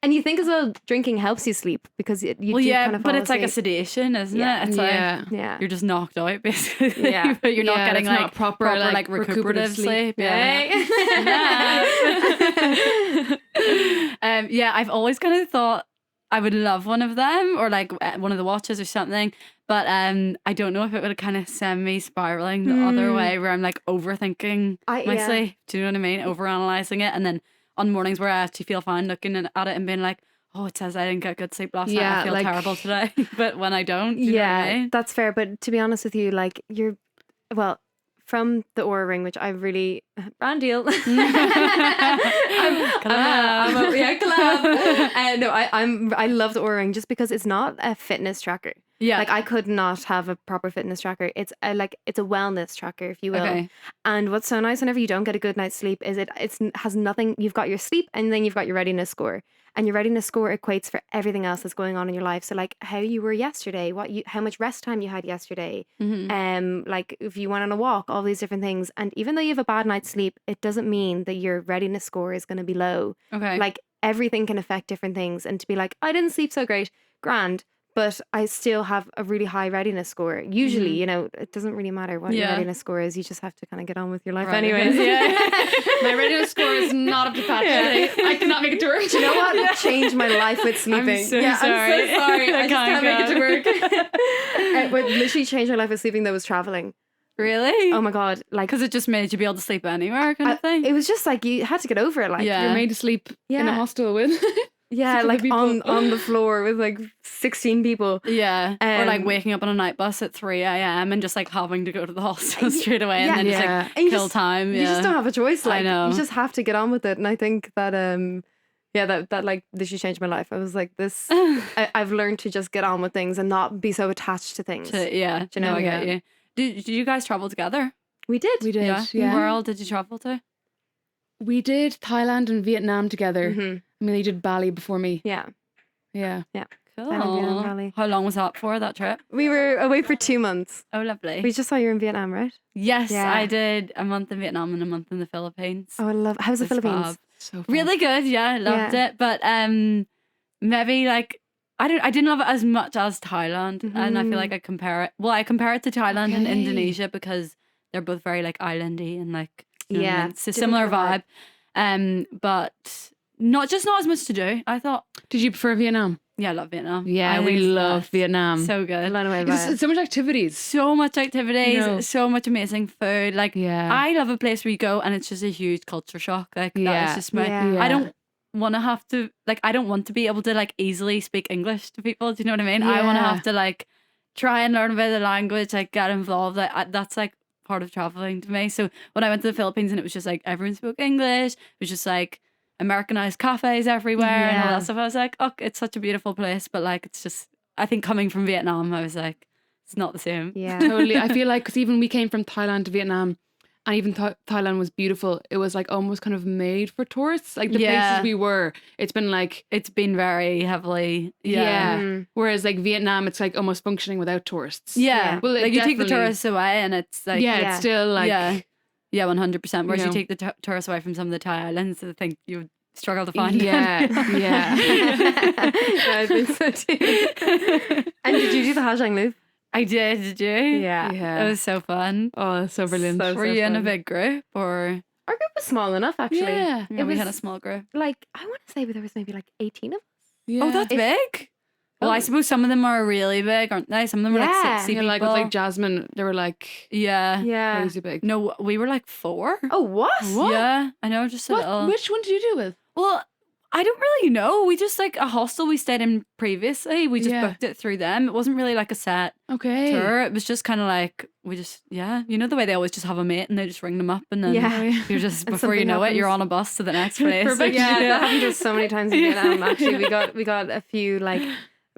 And you think as well drinking helps you sleep because you Well, do yeah, kind of but fall it's like a asleep. sedation, isn't Yeah. it? It's Yeah. like Yeah. you're just knocked out basically. Yeah. But you're not Yeah, getting it's like not proper, like, recuperative sleep. Yeah. Hey. Yeah, I've always kind of thought I would love one of them or like one of the watches or something, but I don't know if it would kind of send me spiraling the other way where I'm like overthinking my yeah. sleep. Do you know what I mean? Overanalyzing it, and then on mornings where I actually feel fine looking at it and being like, oh, it says I didn't get good sleep last night. Yeah, I feel like- terrible today. But when I don't, do you know what I mean? That's fair. But to be honest with you, like well, from the Aura ring, which I really brand deal. I love the Aura ring just because it's not a fitness tracker. Yeah. Like I could not have a proper fitness tracker. It's a wellness tracker, if you will. Okay. And what's so nice whenever you don't get a good night's sleep is it has nothing. You've got your sleep and then you've got your readiness score. And your readiness score equates for everything else that's going on in your life. So like how you were yesterday, how much rest time you had yesterday, like if you went on a walk, all these different things. And even though you have a bad night's sleep, it doesn't mean that your readiness score is going to be low. Okay. Like everything can affect different things. And to be like, I didn't sleep so great, grand, but I still have a really high readiness score. Usually, you know, it doesn't really matter what your Yeah. readiness score is. You just have to kind of get on with your life Right, anyways. okay. Yeah. My readiness score is not up to patch today. I cannot make it to work. Do you know what changed my life with sleeping? so I'm sorry. so sorry. I just can't can't make it to work. What literally changed my life with sleeping though was traveling. Really? Oh my god! Like Because it just made you be able to sleep anywhere, kind of thing. it was just like you had to get over it. Like Yeah. You're made to sleep in a Yeah. hostel with. yeah, Sleep with like people. on the floor with like 16 people. Yeah. Or like Um, waking up on a night bus at 3 a.m. and just like having to go to the hostel straight away and yeah. then just Yeah. like And you kill just- time. You just don't have a choice. I Like know. you just have to get on with it. And I think that that like this changed my life. I was like this. I've learned to just get on with things and not be so attached to things. Yeah. Do you know? No, I Yeah. get you. Did you guys travel together? We did. We did. Yeah. Where all did you travel to? We did Thailand and Vietnam together. Mhm. I mean, they did Bali before me. Yeah. Yeah. Cool. Vietnam, Bali. How long was that for, that trip? We were away for 2 months. Oh, lovely. We just saw you were in Vietnam, right? Yes, Yeah. I did a month in Vietnam and a month in the Philippines. Oh, I love. How's the It's Philippines? fab. So fun. Really good, yeah, I loved it. But maybe like I didn't love it as much as Thailand, and I feel like I compare it to Thailand and Okay. Indonesia because they're both very like islandy and like you know what I Yeah, mean? It's a different similar kind vibe. But not as much to do. I thought, Did you prefer Vietnam? yeah, I love Vietnam. Yeah, I we think it's the love best. Vietnam. So good. Blown away by It's it. so much activities. So much activities, No. so much amazing food. Like Yeah. I love a place where you go and it's just a huge culture shock. Like that Yeah. is just my Yeah. I don't want to have to like I don't want to be able to like easily speak English to people. Do you know what I mean? I want to Yeah. have to like try and learn a bit of the language, like get involved. That's like part of traveling to me. So when I went to the Philippines and it was just like everyone spoke English, it was just like Americanized cafes everywhere and all Yeah. that stuff. I was like, oh, it's such a beautiful place, but like it's just I think coming from Vietnam, I was like, it's not the same. Yeah. Totally. I feel like because even we came from Thailand to Vietnam, and even Thailand was beautiful. It was like almost kind of made for tourists. Like the Yeah. places we were, it's been like It's been very heavily yeah. Mm. Whereas like Vietnam, it's like almost functioning without tourists. Yeah. Well, it like you take the definitely- tourists away and it's like yeah, Yeah. it's still like yeah 100%. Whereas you you know. take the tourists away from some of the Thai islands, I think you would struggle to find yeah, them. yeah. Yeah, I think so too. And did you do the Ha Giang Loop? I did you? Yeah. It was so fun. Oh, that's so brilliant. So Were you in a fun. big group or? Our group was small enough, actually. Yeah. Yeah, It we had a was small group. like, I want to say there was maybe like 18 of us. Yeah. Oh, that's big. Well, I Oh. suppose some of them are really big, aren't they? Some of them are Yeah. like 60 Yeah, people. like with like Jasmine, they were like yeah. Yeah. crazy big. No, we were like 4. Oh, what? What? Yeah, I know, just a little. Which one did you do with? Well, I don't really know. We just like a hostel we stayed in previously. We just Yeah. booked it through them. It wasn't really like a set Okay. tour. It was just kind of like you know the way they always just have a mate and they just ring them up and then Yeah. you're just And before you something know it, you're happens. on a bus to the next place. Perfect. Yeah, Yeah. that happened to us so many times in Yeah. Vietnam. Actually, we got a few like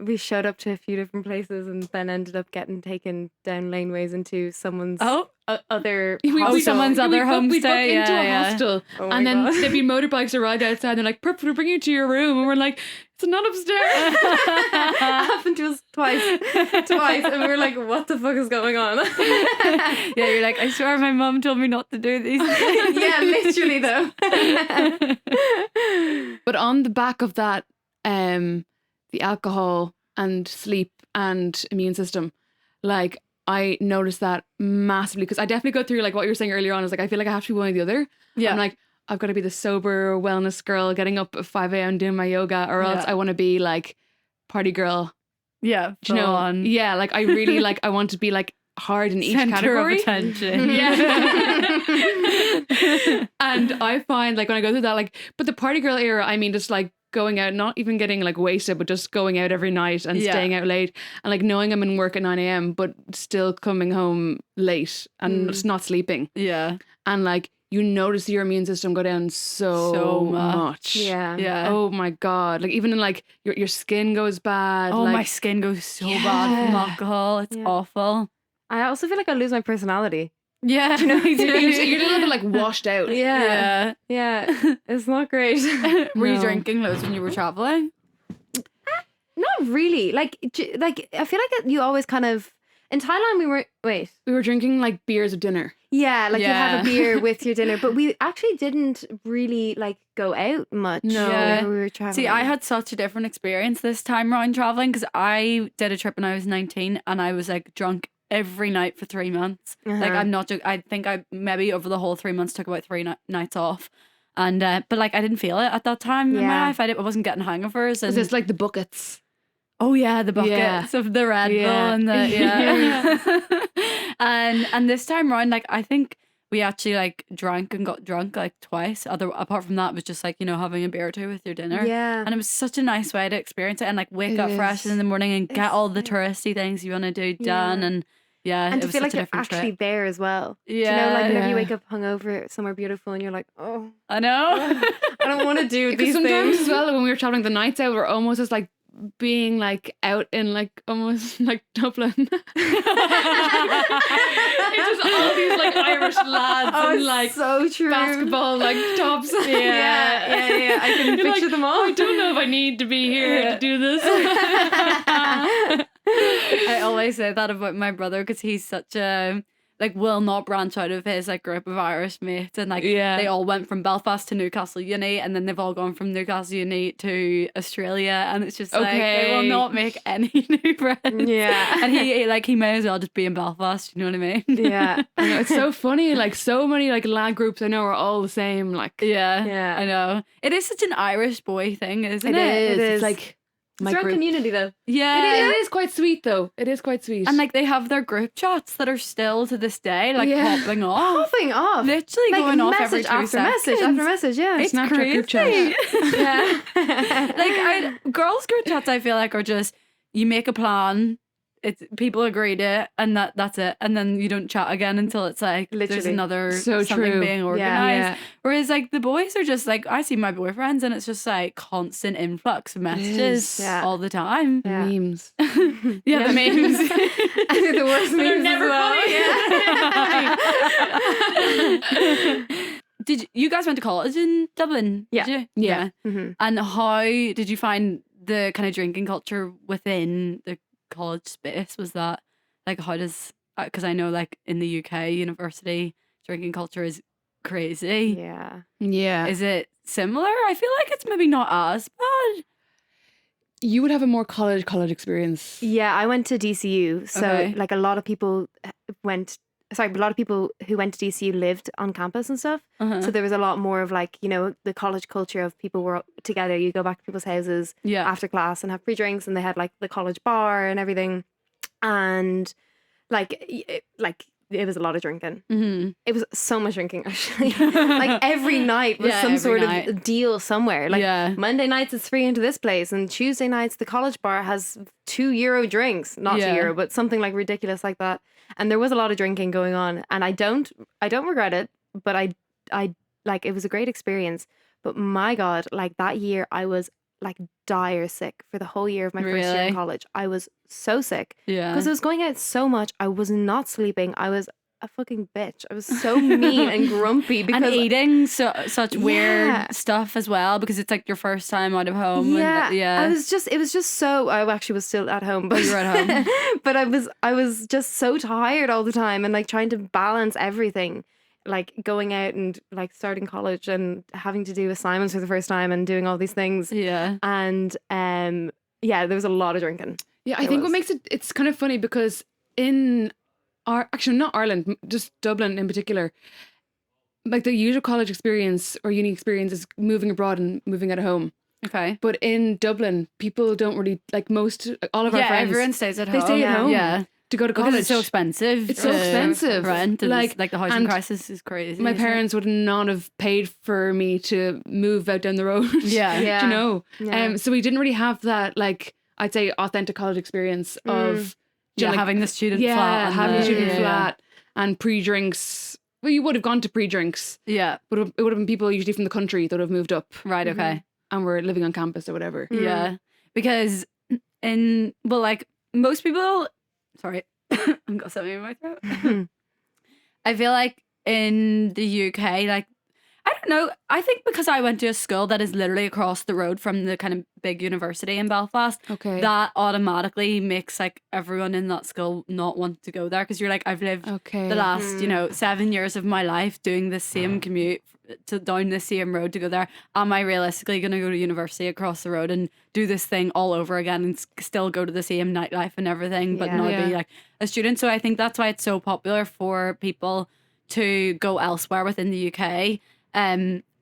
we showed up to a few different places and then ended up getting taken down laneways into someone's Oh, other We- hostel. we- someone's we other book- we homestay, book into yeah, a yeah. hostel, Oh my and then God. there'd be motorbikes arrived outside. And they're like, "Perfect, we'll bring you to your room," and we're like, "It's not upstairs." happened to us twice, and we were like, "What the fuck is going on?" yeah, you're like, I swear my mum told me not to do these things. Yeah, literally though. But on the back of that, the alcohol and sleep and immune system, like I noticed that massively because I definitely go through like what you were saying earlier on. Is like I feel like I have to be one or the other. Yeah. I'm like I've got to be the sober wellness girl, getting up at 5 a.m. doing my yoga, or else Yeah. I want to be like party girl. Yeah, Do you know? full on. Yeah, like I really like I want to be like hard in each Center category. of attention. Yeah. And I find like when I go through that, like, but the party girl era, I mean, just like going out, not even getting like wasted, but just going out every night and Yeah. staying out late and like knowing I'm in work at 9 a.m., but still coming home late and just not sleeping. Yeah. And like you notice your immune system go down so much. much. Yeah. Yeah. Oh my God. Like even in like your skin goes bad. Oh, like, my skin goes so bad from Yeah. alcohol. It's Yeah. awful. I also feel like I lose my personality. Yeah. You know, you're a little bit like washed out. Yeah. Yeah. It's not great. Were you No. drinking loads when you were traveling? Not really. Like I feel like you always kind of in Thailand we were We were drinking like beers at dinner. Yeah, like you'd have a Yeah. beer with your dinner, but we actually didn't really like go out much. No. whenever we were traveling. See, I had such a different experience this time around traveling because I did a trip when I was 19 and I was like drunk every night for 3 months. Like Uh-huh. I'm not joking. I think I maybe over the whole 3 months took about 3 nights off. And but like I didn't feel it at that time in my Yeah. life. I wasn't getting hangovers and So it's like the buckets. oh yeah, the buckets Yeah. of the Red Bull Yeah. and the yeah. and this time around, like I think we actually like drank and got drunk like twice. Apart from that, it was just like, you know, having a beer or two with your dinner. Yeah. And it was such a nice way to experience it and like wake It up fresh is. in the morning and get It's all the nice. touristy things you want to do Yeah. done. And yeah, and it to was feel such like a you're different actually trip. there as well. Yeah. Do you know, like whenever you Yeah. wake up hungover somewhere beautiful and you're like, oh, I know. I don't want to do Because these sometimes things. as well, when we were traveling the nights out, we're almost just like being like out in like almost like Dublin. It's just all these like Irish lads Oh, and it's like so true. basketball like tops. Yeah. I can You're picture like, them all. I don't know if I need to be here to do this. I always say that about my brother because he's such a like will not branch out of his like group of Irish mates and like Yeah. they all went from Belfast to Newcastle Uni and then they've all gone from Newcastle Uni to Australia and it's just like they will Okay. not make any new friends. Yeah. And he may as well just be in Belfast, you know what I mean? Yeah. I know, it's so funny. Like so many like lad groups I know are all the same. Like Yeah. Yeah. I know. It is such an Irish boy thing, isn't It it? is. It's like my It's our group. community though. Yeah. It is quite sweet though. It is quite sweet. And like they have their group chats that are still to this day like Yeah. popping off. Popping off. Literally Like going off message every 2 after seconds. message after message. Yeah. It's Snapchat crazy. group chat. Yeah. Like girls group chats I feel like are just you make a plan, it's people agree to it and that's it, and then you don't chat again until it's like there's Literally. another So something true. being Yeah. organized. Yeah. Whereas like the boys are just like I see my boyfriends and it's just like constant influx of messages is. Yeah. all the time. The Yeah. memes. Yeah, the memes. I think the worst They're memes never as well. Did you guys went to college in Dublin? Yeah. Did you? Yeah. Mhm. And how did you find the kind of drinking culture within the college space? Was that like how does because I know like in the UK university drinking culture is crazy. Yeah. Yeah. Is it similar? I feel like it's maybe not as bad. You would have a more college experience. Yeah, I went to DCU. So Okay. like a lot of people a lot of people who went to DCU lived on campus and stuff. Uh-huh. So there was a lot more of like, you know, the college culture of people were together. You go back to people's houses Yeah. after class and have pre-drinks, and they had like the college bar and everything. And like it was a lot of drinking. Mm-hmm. It was so much drinking, actually. Like every night was Yeah, some every sort night. of deal somewhere. Like Yeah. Monday nights it's free into this place, and Tuesday nights the college bar has €2 drinks, not Yeah. €2, but something like ridiculous like that. And there was a lot of drinking going on, and I don't regret it, but I like it was a great experience. But my God, like that year I was like dire sick for the whole year of my first year Really? in college. I was so sick Yeah. because I was going out so much. I was not sleeping. I was a fucking bitch. I was so mean and grumpy because and eating such Yeah. weird stuff as well, because it's like your first time out of home. yeah, And, yeah. it was just so. I actually was still at home, but you were at home. but I was just so tired all the time, and like trying to balance everything, like going out and like starting college and having to do assignments for the first time and doing all these things. Yeah. And yeah, there was a lot of drinking. Yeah, I It think what was. makes it's kind of funny because in actually not Ireland, just Dublin in particular, like the usual college experience or uni experience is moving abroad and moving out of home. Okay. But in Dublin, people don't really like all of our Yeah, friends. everyone stays at They home. stay at home Yeah. to go to Because college. it's so expensive. It's so to expensive. Rent and Like- like the housing and crisis is crazy. My isn't it? parents would not have paid for me to move out down the road. Yeah. Yeah. Do you know? Yeah. So we didn't really have that, like, I'd say authentic college experience of do you Yeah, know, like, having the student yeah, flat. and having a the- student yeah, flat and pre-drinks. Well, you would have gone to pre-drinks, Yeah. but it would have been people usually from the country that would have moved up Right. Okay. and were living on campus or whatever. Yeah. Because like most people, sorry, I've got something in my throat. I feel like in the UK, like, I don't know, I think because I went to a school that is literally across the road from the kind of big university in Belfast, Okay. that automatically makes like everyone in that school not want to go there, because you're like, I've lived Okay. the last 7 years of my life doing the same commute to down the same road to go there. Am I realistically going to go to university across the road and do this thing all over again and still go to the same nightlife and everything, but Yeah. not be Yeah. like a student? So I think that's why it's so popular for people to go elsewhere within the UK.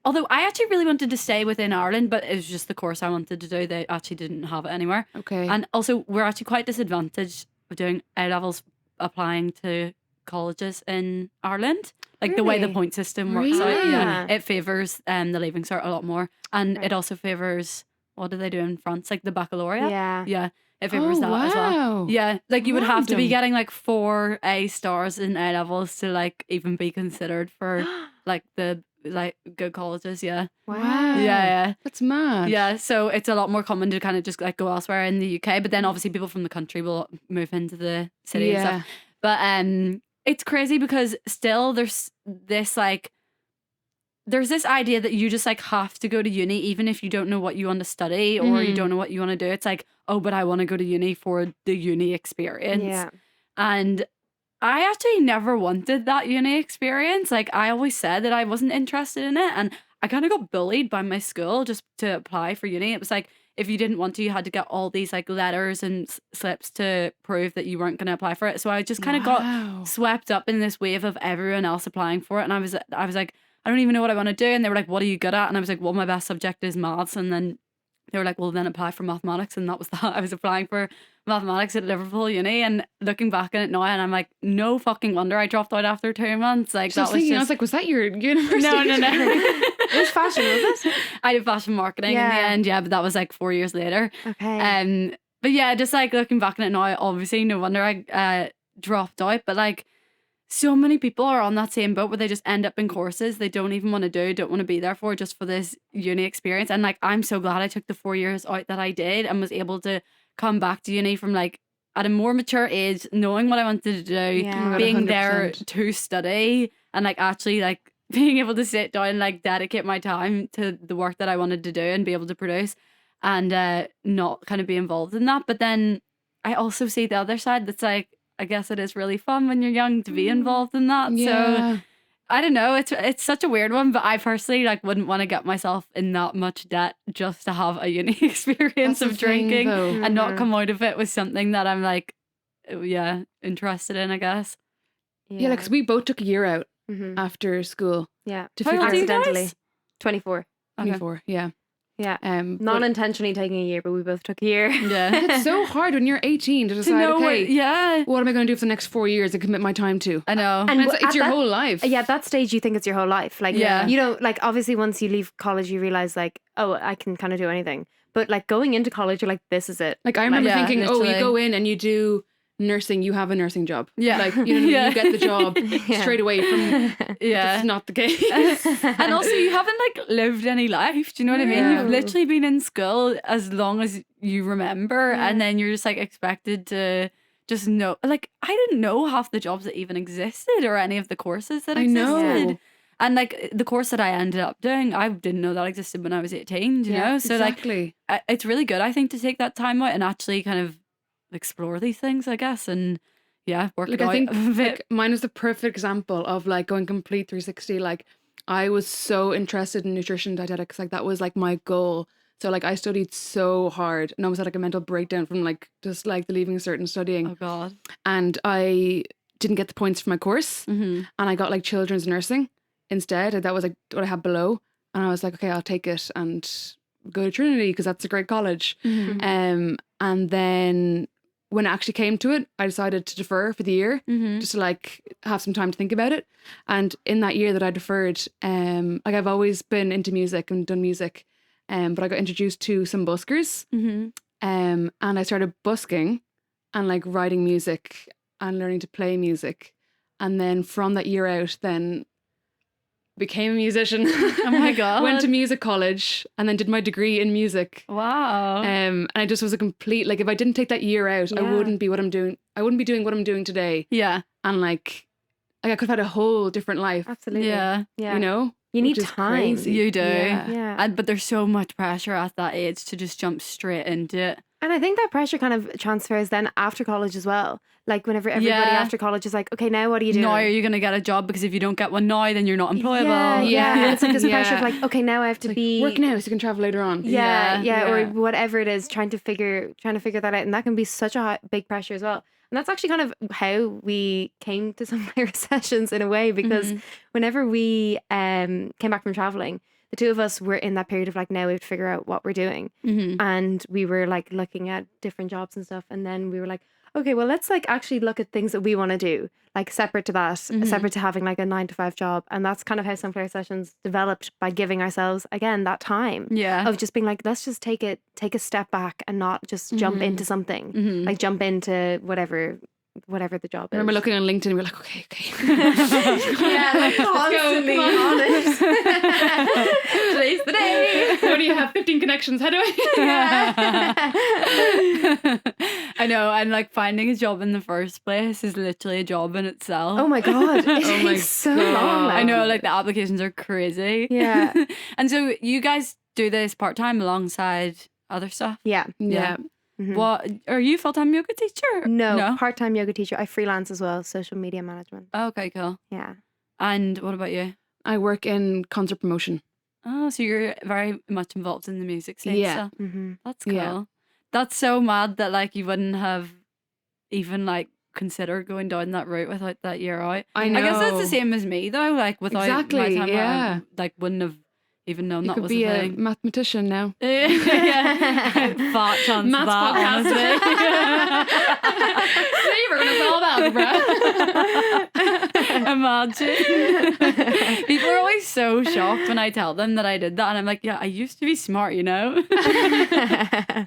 Although I actually really wanted to stay within Ireland, but it was just the course I wanted to do. They actually didn't have it anywhere. Okay. And also, we're actually quite disadvantaged of doing A levels applying to colleges in Ireland. Like the way the Really? point system works out, Really? yeah, it favors the Leaving Cert a lot more, and Right. it also favors, what do they do in France? Like the baccalaureate. Yeah. Yeah, it favors Oh, that as well. wow. Yeah, like you would have to be Random. getting like 4 A stars in A levels to like even be considered for like the like good colleges. Yeah, Wow. yeah. That's mad. Yeah, so it's a lot more common to kind of just like go elsewhere in the UK, but then obviously people from the country will move into the city and Yeah. stuff. But it's crazy because still there's this idea that you just like have to go to uni even if you don't know what you want to study or you don't know what you want to do. It's like, oh, but I want to go to uni for the uni experience. Yeah. And I actually never wanted that uni experience. Like, I always said that I wasn't interested in it, and I kind of got bullied by my school just to apply for uni. It was like, if you didn't want to, you had to get all these like letters and slips to prove that you weren't going to apply for it. So I just kind of Wow. got swept up in this wave of everyone else applying for it, and I was like, I don't even know what I want to do. And they were like, what are you good at? And I was like, well, my best subject is maths. And then they were like, well, then apply for mathematics. And that was that. I was applying for mathematics at Liverpool Uni, and looking back on it now, and I'm like, no fucking wonder I dropped out after 2 months. Like, So I that was was thinking, just... I was like, was that your university? no. It was fashion, was it? I did fashion marketing in the Yeah. end, yeah, but that was like 4 years later. Okay. But yeah, just like looking back on it now, obviously no wonder I dropped out. But like, so many people are on that same boat where they just end up in courses they don't even want to do, don't want to be there for, just for this uni experience. And like, I'm so glad I took the 4 years out that I did and was able to come back to uni from like at a more mature age, knowing what I wanted to do, Yeah. Oh my God, being there 100%. to study, and like actually like being able to sit down and like dedicate my time to the work that I wanted to do and be able to produce, and not kind of be involved in that. But then I also see the other side that's like, I guess it is really fun when you're young to be involved in that. So Yeah. I don't know. It's such a weird one, but I personally like wouldn't want to get myself in that much debt just to have a uni experience That's of the thing, drinking though. and not come out of it with something that I'm like, yeah, interested in, I guess. Yeah, because we both took a year out Mhm. after school Yeah. to How figure old are you Accidentally. guys? 24. Okay. 24. Yeah. Yeah. But Not intentionally taking a year, but we both took a year. Yeah. it's so hard when you're 18 to To decide, know okay, what, yeah. what am I going to do for the next 4 years and commit my time to? I know. And And at it's your that- whole life. Yeah, at that stage you think it's your whole life. Like, Yeah. you know, like obviously once you leave college, you realize like, oh, I can kind of do anything. But like going into college, you're like, this is it. Like I remember Yeah, thinking, oh, you literally. go in and you do nursing, you have a nursing job. Yeah. Like, you know what I mean? Yeah. You get the job Yeah. straight away from Yeah. it's not the case. And also you haven't like lived any life. Do you know what I mean? No. You've literally been in school as long as you remember, Yeah. and then you're just like expected to just know. Like I didn't know half the jobs that even existed or any of the courses that I existed. know. And like the course that I ended up doing, I didn't know that existed when I was 18. Do you Yeah, know? So like Exactly. it's really good, I think, to take that time out and actually kind of explore these things, I guess, and yeah, work Like it out I think a bit. like mine was the perfect example of like going complete 360. Like I was so interested in nutrition dietetics. Like that was like my goal. So like I studied so hard and almost had like a mental breakdown from like just like the leaving cert and studying. Oh God. And I didn't get the points for my course. Mm-hmm. And I got like children's nursing instead. That was like what I had below. And I was like, okay, I'll take it and go to Trinity because that's a great college. Mm-hmm. And then when it actually came to it, I decided to defer for the year Mm-hmm. just to like have some time to think about it. And in that year that I deferred, like I've always been into music and done music, but I got introduced to some buskers, Mm-hmm. and I started busking and like writing music and learning to play music. And then from that year out, then became a musician. Oh my God. Went to music college and then did my degree in music. Wow. And I just was a complete, like if I didn't take that year out, I Yeah. wouldn't be what I'm doing. I wouldn't be doing what I'm doing today. Yeah. And like I could have had a whole different life, Absolutely. Yeah. Yeah. you know? You need Which is time. crazy. You do. Yeah. Yeah. And but there's so much pressure at that age to just jump straight into it. And I think that pressure kind of transfers then after college as well. Like whenever everybody Yeah. after college is like, okay, now what are you doing? Now are you gonna get a job? Because if you don't get one now, then you're not employable. Yeah, yeah. Yeah. And it's like this pressure of Yeah. like, okay, now I have to Like, be work now so you can travel later on. Yeah, Yeah. or Yeah. whatever it is, trying to figure that out, and that can be such a big pressure as well. And that's actually kind of how we came to some of our sessions in a way, because Mhm. whenever we came back from traveling, the two of us were in that period of like, now we have to figure out what we're doing, Mhm. and we were like looking at different jobs and stuff, and then we were like, okay, well, let's like actually look at things that we want to do, like separate to that, separate to having like a 9 to 5 job. And that's kind of how Sunflower Sessions developed, by giving ourselves again that time Yeah. of just being like, let's just take a step back and not just jump into something, Mhm. like jump into whatever the job I is. remember looking on LinkedIn and we were like, okay. Yeah, like constantly come on. on it. Today's the day. What do you have? 15 connections. How do I? I know, and like finding a job in the first place is literally a job in itself. Oh my god, it Oh my takes so God. long. I know, like the applications are crazy. Yeah. And so you guys do this part time alongside other stuff. Yeah. Yeah. Mhm. What are you, full time yoga teacher? No, part-time yoga teacher. I freelance as well, social media management. Oh, okay, cool. Yeah. And what about you? I work in concert promotion. Oh, so you're very much involved in the music scene. Yeah. So Mm-hmm. that's cool. Yeah. That's so mad that like you wouldn't have even like considered going down that route without that year out. I know. I guess that's the same as me though. Like without my Exactly, time out, yeah. I like wouldn't have even known You that could was be a a thing. mathematician now. Yeah. Fat chance Maths of that, Today we're going to solve algebra. Imagine. People are always so shocked when I tell them that I did that, and I'm like, yeah, I used to be smart, you know. I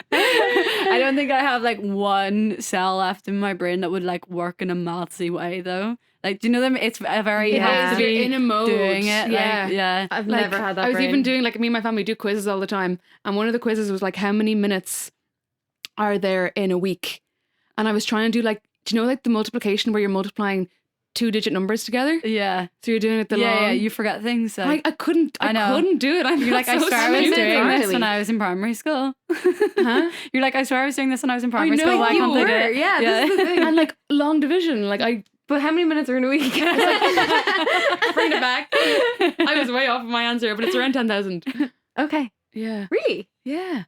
don't think I have like one cell left in my brain that would like work in a mathsy way though. Like, do you know them? It's a very you have to You're be in a mode. doing it. Yeah. Like, yeah. I've Like, never had that. I was even brain. doing like me and my family do quizzes all the time, and one of the quizzes was like, how many minutes are there in a week? And I was trying to do like, do you know like the multiplication where you're multiplying 2-digit numbers together? Yeah. So you're doing it the Yeah, long. yeah, you forget things. Like, I couldn't. I know. couldn't do it. I'm you're like, I so swear I was stupid. doing this Really? when I was in primary school. Huh? You're like, I swear I was doing this when I was in primary know school. Why you can't I do were. it? Yeah, this is the thing. And like long division, like I But how many minutes are in a week? Bring it back. I was way off of my answer, but it's around 10,000. Okay. Yeah. Really? Yeah.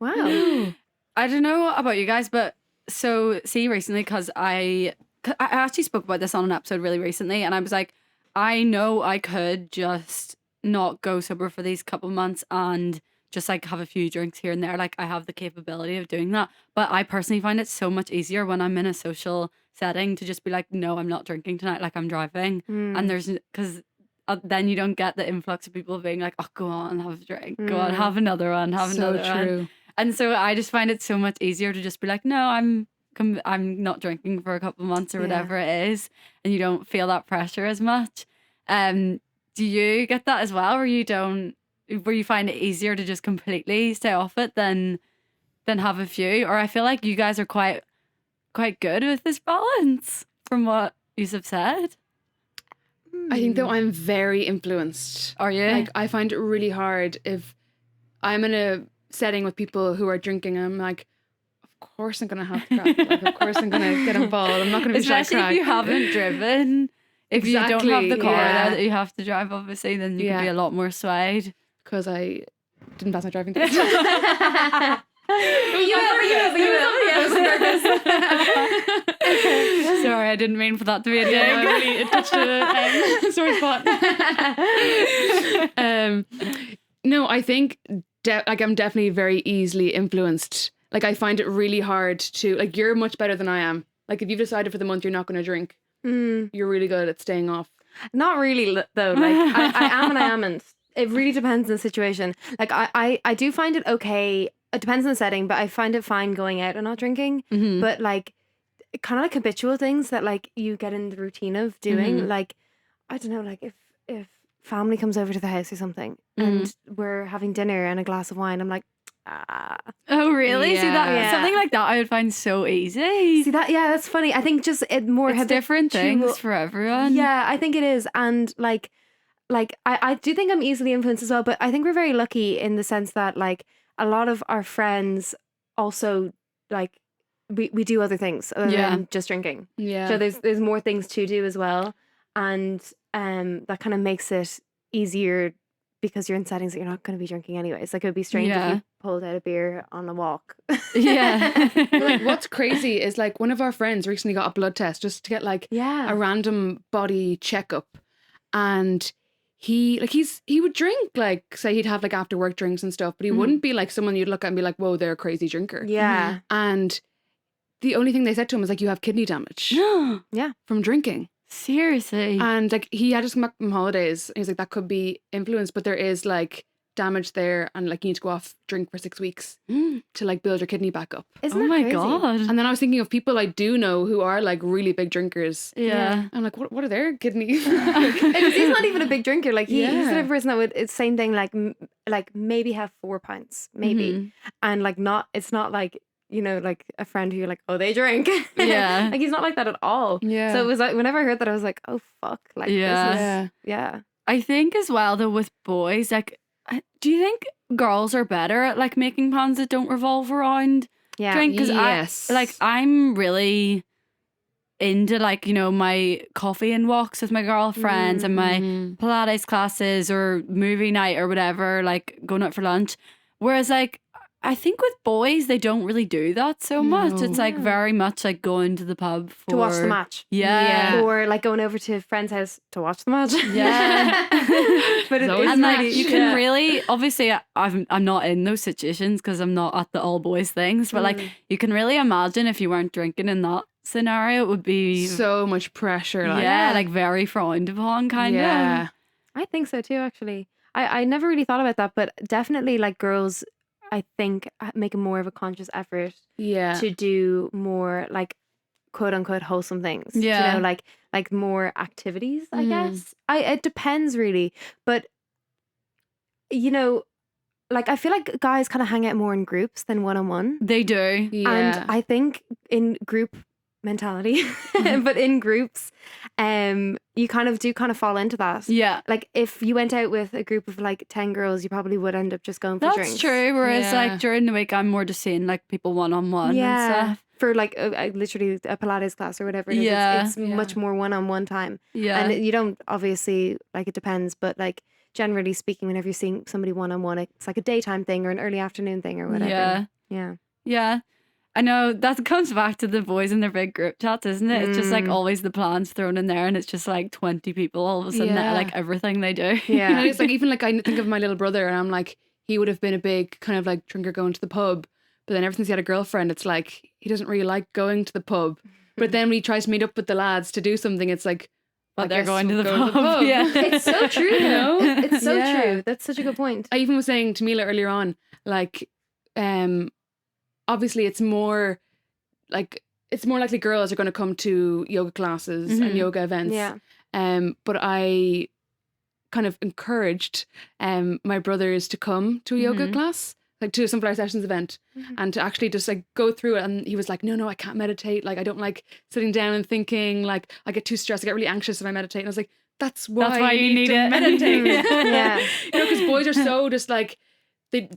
Wow. I don't know about you guys, but so see recently, because I actually spoke about this on an episode really recently, and I was like, I know I could just not go sober for these couple months and just like have a few drinks here and there. Like I have the capability of doing that, but I personally find it so much easier when I'm in a social setting to just be like, no, I'm not drinking tonight. Like I'm driving, and there's because. Then you don't get the influx of people being like, oh, go on, have a drink. Go on, have another one, have another one. And so I just find it so much easier to just be like, no, I'm not drinking for a couple of months or whatever it is. And you don't feel that pressure as much. Do you get that as well? Where you find it easier to just completely stay off it than have a few? Or I feel like you guys are quite good with this balance from what you have said. I think though I'm very influenced. Are you? Like I find it really hard if I'm in a setting with people who are drinking. I'm like, of course I'm gonna have crack. Like, of course I'm gonna get involved. I'm not gonna be especially if you haven't driven. If you don't have the car yeah. there that you have to drive, obviously, then you can be a lot more swayed. Because I didn't pass my driving test. You Sorry, I didn't mean for that to be a dig. Really, it touched a sore spot. No, I think I'm definitely very easily influenced. Like I find it really hard to like. You're much better than I am. Like if you've decided for the month you're not going to drink, you're really good at staying off. Not really though. Like I am and I amn't. It really depends on the situation. Like I do find it okay. It depends on the setting, but I find it fine going out and not drinking. But like kind of like habitual things that like you get in the routine of doing. Like I don't know, like if family comes over to the house or something and we're having dinner and a glass of wine, I'm like, Oh really? Yeah. See that something like that I would find so easy. See that? Yeah, that's funny. I think just it's different things for everyone. Yeah, I think it is. And like I do think I'm easily influenced as well, but I think we're very lucky in the sense that like a lot of our friends also like we do other things other than just drinking. Yeah. So there's more things to do as well. And that kind of makes it easier because you're in settings that you're not going to be drinking anyways. Like it would be strange if you pulled out a beer on a walk. Yeah. Like what's crazy is like one of our friends recently got a blood test just to get like a random body checkup, and he would drink, like say he'd have like after work drinks and stuff, but he wouldn't be like someone you'd look at and be like, whoa, they're a crazy drinker. Yeah. And the only thing they said to him was like, you have kidney damage from drinking. Seriously. And like he had just come back from holidays and he's like, that could be influence, but there is like damage there, and like you need to go off drink for 6 weeks to like build your kidney back up. Isn't oh that my crazy? God. And then I was thinking of people I do know who are like really big drinkers. Yeah. I'm like, what are their kidneys? Because he's not even a big drinker. Like he's the Yeah. type of person that would, it's same thing, like maybe have 4 pints, maybe. And like it's not like, you know, like a friend who you're like, oh, they drink. Yeah. Like he's not like that at all. Yeah. So it was like, whenever I heard that, I was like, oh, fuck. Like, this is, I think as well though with boys, like, do you think girls are better at like making plans that don't revolve around drink? Because I'm really into like, you know, my coffee and walks with my girlfriends and my Pilates classes or movie night or whatever, like going out for lunch. Whereas like I think with boys they don't really do that so much. It's like very much like going to the pub to watch the match. Yeah. Or like going over to a friend's house to watch the match. Yeah. But it is and like really, you can really, obviously I'm not in those situations because I'm not at the all boys things, but like you can really imagine if you weren't drinking in that scenario, it would be so much pressure. Like, like very frowned upon kind of. I think so too, actually. I never really thought about that, but definitely like girls, I think, make more of a conscious effort to do more like quote unquote wholesome things. Yeah. You know, like more activities, I guess. It depends really. But you know, like I feel like guys kind of hang out more in groups than one-on-one. They do. Yeah. And I think in group mentality, but in groups, you kind of fall into that. Yeah. Like if you went out with a group of like 10 girls, you probably would end up just going for drinks. That's true. Whereas like during the week I'm more just seeing like people one-on-one and stuff. for like literally a Pilates class or whatever it is. Yeah. It's much more one-on-one time. Yeah. And you don't obviously, like, it depends, but like generally speaking, whenever you're seeing somebody one-on-one, it's like a daytime thing or an early afternoon thing or whatever. Yeah. Yeah. Yeah. I know that comes back to the boys in their big group chats, isn't it? It's just like always the plans thrown in there and it's just like 20 people all of a sudden that like everything they do. Yeah. And it's like, even like, I think of my little brother and I'm like, he would have been a big kind of like drinker going to the pub. But then ever since he had a girlfriend, it's like, he doesn't really like going to the pub. But then when he tries to meet up with the lads to do something, it's like, But they're guess going to we'll the go pub. Yeah. It's so true, You know? It's so Yeah. true. That's such a good point. I even was saying to Mila earlier on, like, obviously it's more likely girls are going to come to yoga classes and yoga events. Yeah. But I kind of encouraged my brothers to come to a yoga class, like to a Sunflower Sessions event, and to actually just like go through it. And he was like, no, I can't meditate. Like, I don't like sitting down and thinking. Like, I get too stressed. I get really anxious if I meditate. And I was like, that's why you need to it. meditate. Yeah. You know, because boys are so just like,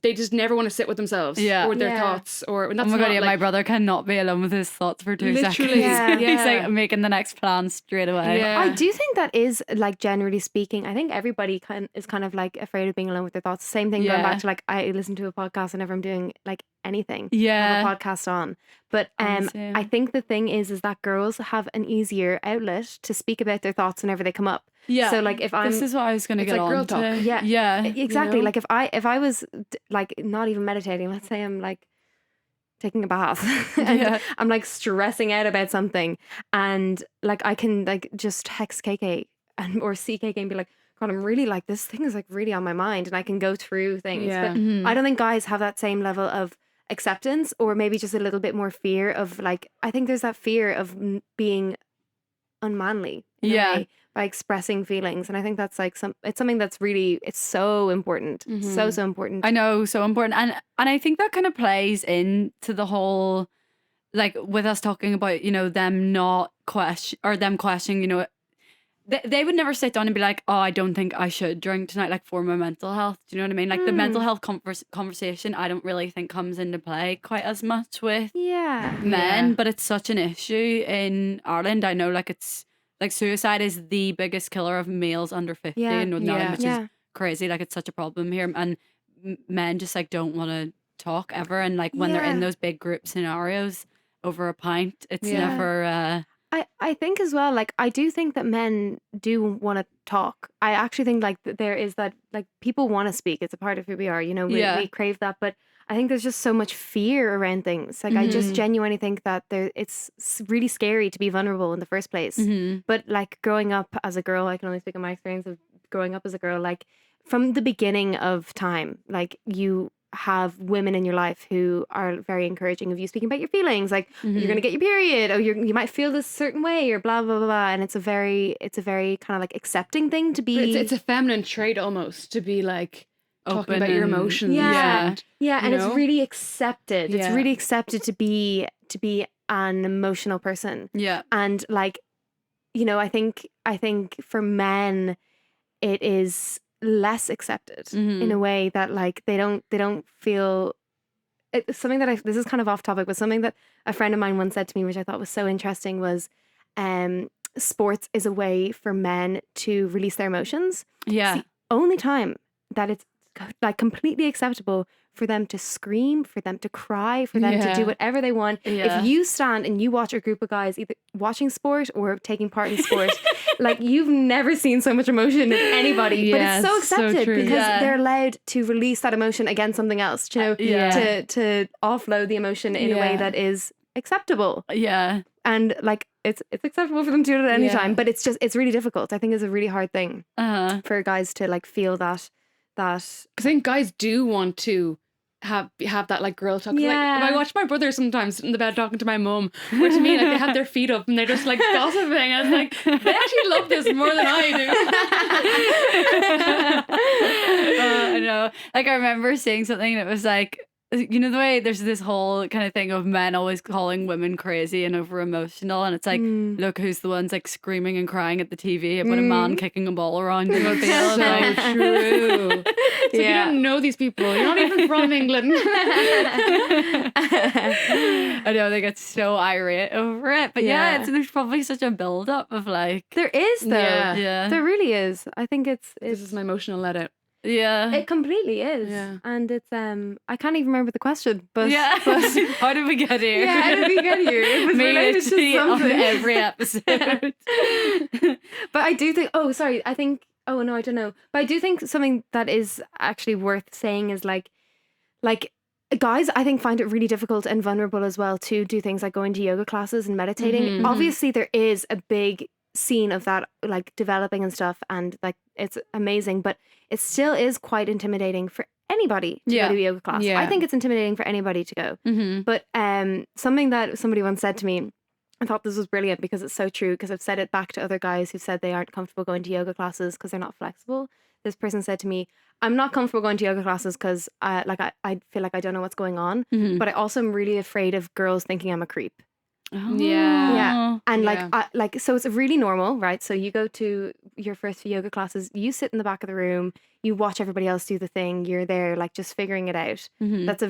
they just never want to sit with themselves or their thoughts. Or and Oh that's my God, not, yeah, like, my brother cannot be alone with his thoughts for 2 seconds. Literally, He's like making the next plan straight away. Yeah. I do think that is, like, generally speaking, I think everybody is kind of like afraid of being alone with their thoughts. Same thing going Yeah. back to like, I listen to a podcast whenever I'm doing like anything. I Yeah. have a podcast on. But Same. I think the thing is that girls have an easier outlet to speak about their thoughts whenever they come up. Yeah. So like if I'm This is what I was going to It's get like on girl talk. to. Yeah. Yeah. Exactly. You know? Like if I was like not even meditating, let's say I'm like taking a bath and Yeah. I'm like stressing out about something, and like I can like just text KK or see KK and be like, God, I'm really like, this thing is like really on my mind, and I can go through things. Yeah. But I don't think guys have that same level of acceptance, or maybe just a little bit more fear of like, I think there's that fear of being unmanly in a Yeah. way, by expressing feelings. And I think that's like it's something that's really, it's so important. So important. I know, so important. And I think that kind of plays into the whole, like, with us talking about, you know, them not them questioning, you know, they would never sit down and be like, oh, I don't think I should drink tonight, like, for my mental health. Do you know what I mean? Like, the mental health conversation, I don't really think comes into play quite as much with men, but it's such an issue in Ireland. I know, like, it's like suicide is the biggest killer of males under 50 in Northern Ireland, which is crazy. Like, it's such a problem here, and men just like don't want to talk ever. And like when they're in those big group scenarios over a pint, it's never. I think as well, like, I do think that men do want to talk. I actually think like there is that, like, people want to speak. It's a part of who we are, you know, we crave that. But I think there's just so much fear around things. Like, I just genuinely think that it's really scary to be vulnerable in the first place. But like growing up as a girl, I can only speak on my experience of growing up as a girl, like from the beginning of time, like you have women in your life who are very encouraging of you speaking about your feelings, like you're gonna get your period, or you might feel this certain way, or blah blah blah blah. And it's a very kind of like accepting thing to be. It's a feminine trait almost to be like talking Open about your and- emotions. Yeah, and, and know? it's really accepted. It's Yeah. really accepted to be an emotional person. Yeah. And like, you know, I think for men it is less accepted in a way that like they don't feel. It's something that this is kind of off topic, but something that a friend of mine once said to me, which I thought was so interesting, was sports is a way for men to release their emotions. Yeah. It's the only time that it's like completely acceptable for them to scream, for them to cry, for them to do whatever they want. Yeah. If you stand and you watch a group of guys either watching sport or taking part in sport, like, you've never seen so much emotion in anybody. But it's so Yes, so accepted true. because Yeah. they're allowed to release that emotion against something else, you know, to offload the emotion in a way that is acceptable. Yeah. And like it's acceptable for them to do it at any Yeah. time, but it's really difficult. I think it's a really hard thing for guys to like feel that. Because I think guys do want to have that like girl talk. Yeah. Like, I watch my brother sometimes sitting in the bed talking to my mum, where to me like they have their feet up and they're just like gossiping. And it's like, they actually love this more than I do. I know. Like, I remember seeing something that was like, you know the way there's this whole kind of thing of men always calling women crazy and over emotional, and it's like, look who's the ones like screaming and crying at the TV about a man kicking a ball around in the field. So Like, true. It's like you don't know these people. You're not even from England. I know they get so irate over it, but Yeah. there's probably such a build up of like, There is though. Yeah. There really is. I think This is my emotional let out. it completely is. Yeah. And it's I can't even remember the question, but but how did we get here? yeah, how did we get here? It was related to Me on something. every episode. But I do think oh no, I don't know. But I do think something that is actually worth saying is like guys, I think, find it really difficult and vulnerable as well to do things like going to yoga classes and meditating. Mhm. Obviously there is a big scene of that like developing and stuff, and like it's amazing, but it still is quite intimidating for anybody to Yeah. go to a yoga class. Yeah. I think it's intimidating for anybody to go. Mm-hmm. But something that somebody once said to me, I thought this was brilliant because it's so true, because I've said it back to other guys who said they aren't comfortable going to yoga classes because they're not flexible. This person said to me, I'm not comfortable going to yoga classes because I feel like I don't know what's going on, Mm-hmm. but I also am really afraid of girls thinking I'm a creep. Yeah. Yeah. And Yeah. so it's really normal, right? So you go to your first few yoga classes, you sit in the back of the room, you watch everybody else do the thing, you're there like just figuring it out. Mm-hmm. That's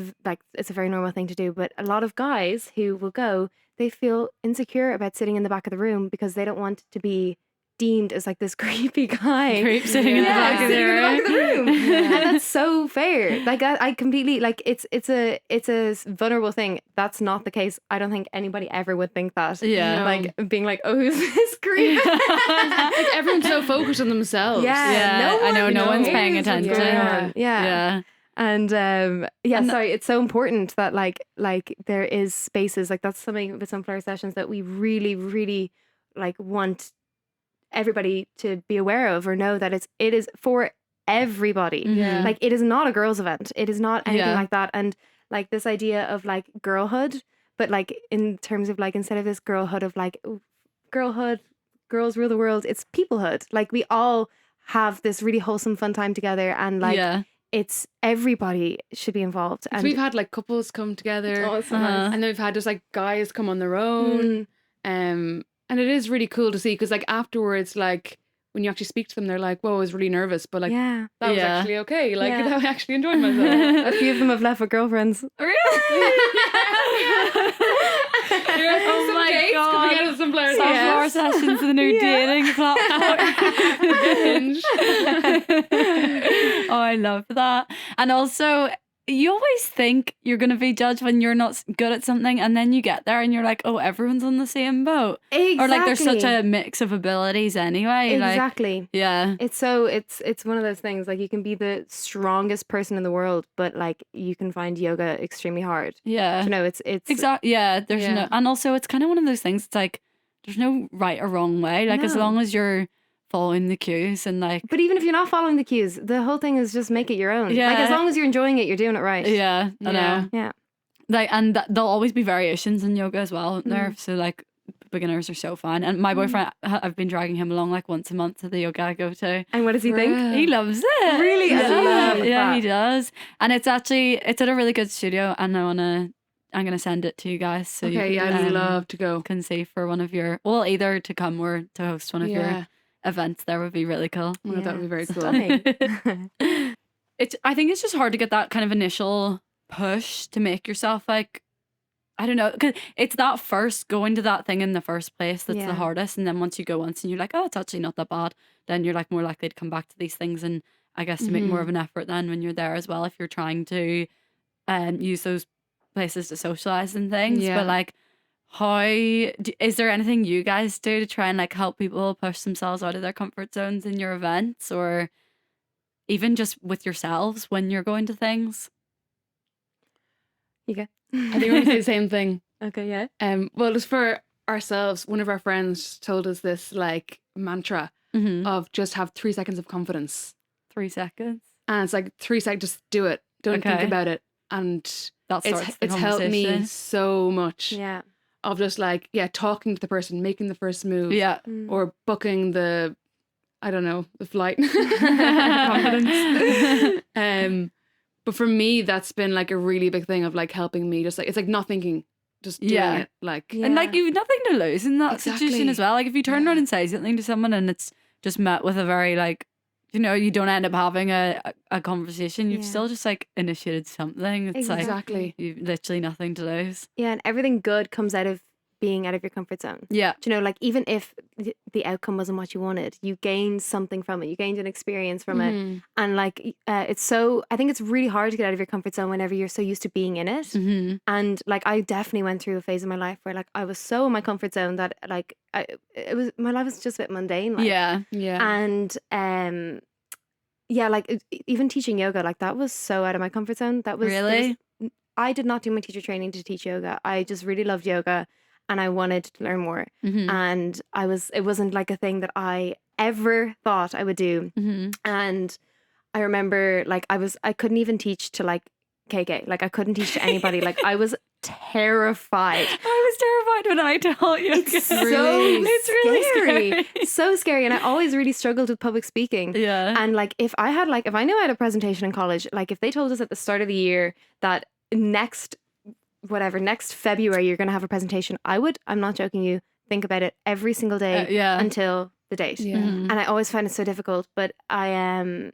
it's a very normal thing to do. But a lot of guys who will go, they feel insecure about sitting in the back of the room because they don't want to be deemed as like this creepy guy. Creep sitting in the Yeah, back of sitting in the back of the room. Yeah. And that's so fair. Like I completely like it's a vulnerable thing. That's not the case. I don't think anybody ever would think that. Yeah. No. Like being like, oh, who's this creep? Like everyone's so focused on themselves. Yeah. I know no one's cares paying what's attention. going on. Yeah. Yeah. And And sorry, it's so important that like there is spaces, like that's something with Sunflower Sessions that we really, really like want everybody to be aware of or know that it is for everybody. Yeah. Like it is not a girls' event. It is not anything Yeah. like that. And like this idea of like girlhood, but like in terms of like instead of this girlhood of like girlhood, girls rule the world, it's peoplehood. Like we all have this really wholesome fun time together, and like yeah. it's everybody should be involved. So And we've had like couples come together, oh, it's so Uh-huh. nice. and then we've had just like guys come on their own. Mm. And it is really cool to see because like afterwards, like when you actually speak to them, they're like, "Whoa, I was really nervous, but like Yeah. that was Yeah. actually okay. Like Yeah. I actually enjoyed myself." A few of them have left with girlfriends. Oh my Can we god. get us some players? Sunflower Yes. Sessions, the new Yeah. dating platform. Binge. Oh, I love that. And also, you always think you're going to be judged when you're not good at something, and then you get there and you're like, oh, everyone's on the same boat. Exactly. Or like there's such a mix of abilities anyway. Like, Exactly. yeah. It's one of those things, like you can be the strongest person in the world, but like you can find yoga extremely hard. Yeah. You know, it's Exactly. Yeah. There's Yeah. no, and also it's kind of one of those things. It's like there's no right or wrong way. Like as No. long as you're following the cues and like, But even if you're not following the cues, the whole thing is just make it your own. Like Yeah. as long as you're enjoying it, you're doing it right. yeah, I know. Yeah. Like, and there'll always be variations in yoga as well there. So like beginners are so fun. And my boyfriend, I've been dragging him along like once a month to the yoga I go to. And what does he think? Right. He loves it. Really? I Yeah, love yeah, that. he does. And it's at a really good studio, and I'm gonna send it to you guys so Okay, you yeah, can, I'd love to go. can see for one of your, well, either to come or to host one of Yeah. your events. There would be really cool. Oh my God, that would be very cool. Stunning. I think it's just hard to get that kind of initial push to make yourself like, I don't know, because it's that first going to that thing in the first place that's Yeah. the hardest. And then once you go once and you're like, oh, it's actually not that bad, then you're like more likely to come back to these things, and I guess to make more of an effort then when you're there as well, if you're trying to use those places to socialize and things. Yeah. But like, is there anything you guys do to try and like help people push themselves out of their comfort zones in your events, or even just with yourselves when you're going to things? You go. I think we're going to say the same thing. Okay, yeah. Well, just for ourselves, one of our friends told us this like mantra Mm-hmm. of just have 3 seconds of confidence. 3 seconds. And it's like 3 seconds, just do it. Don't think Okay. about it. And That starts the it's helped me conversation. so much Yeah. of just like, yeah, talking to the person, making the first move. Yeah. Or booking the, I don't know, the flight. Confidence. But for me, that's been like a really big thing of like helping me. Just like, it's like not thinking, just doing Yeah. it. Like, And like you've nothing to lose in that situation Exactly. as well. Like if you turn around and say something to someone and it's just met with a very like, you know, you don't end up having a conversation, you've Yeah. still just like initiated something. It's like exactly. you've literally nothing to lose. Yeah, and everything good comes out of being out of your comfort zone. Yeah. Do you know, like even if the outcome wasn't what you wanted, you gained something from it. You gained an experience from it, and like it's so. I think it's really hard to get out of your comfort zone whenever you're so used to being in it. Mm-hmm. And like I definitely went through a phase in my life where like I was so in my comfort zone that like my life was just a bit mundane. Like, Yeah. and yeah, like even teaching yoga, like that was so out of my comfort zone. That was Really? I did not do my teacher training to teach yoga. I just really loved yoga and I wanted to learn more. Mm-hmm. And it wasn't like a thing that I ever thought I would do. Mm-hmm. And I remember like I couldn't even teach to like KK. Like I couldn't teach to anybody. Like I was terrified. I was terrified when I taught you. It's so It's really scary. So scary. And I always really struggled with public speaking. Yeah. And like if I knew I had a presentation in college, like if they told us at the start of the year that next February you're going to have a presentation, I'm not joking you, think about it every single day Yeah. until the date. Yeah. Mhm. And I always find it so difficult, but I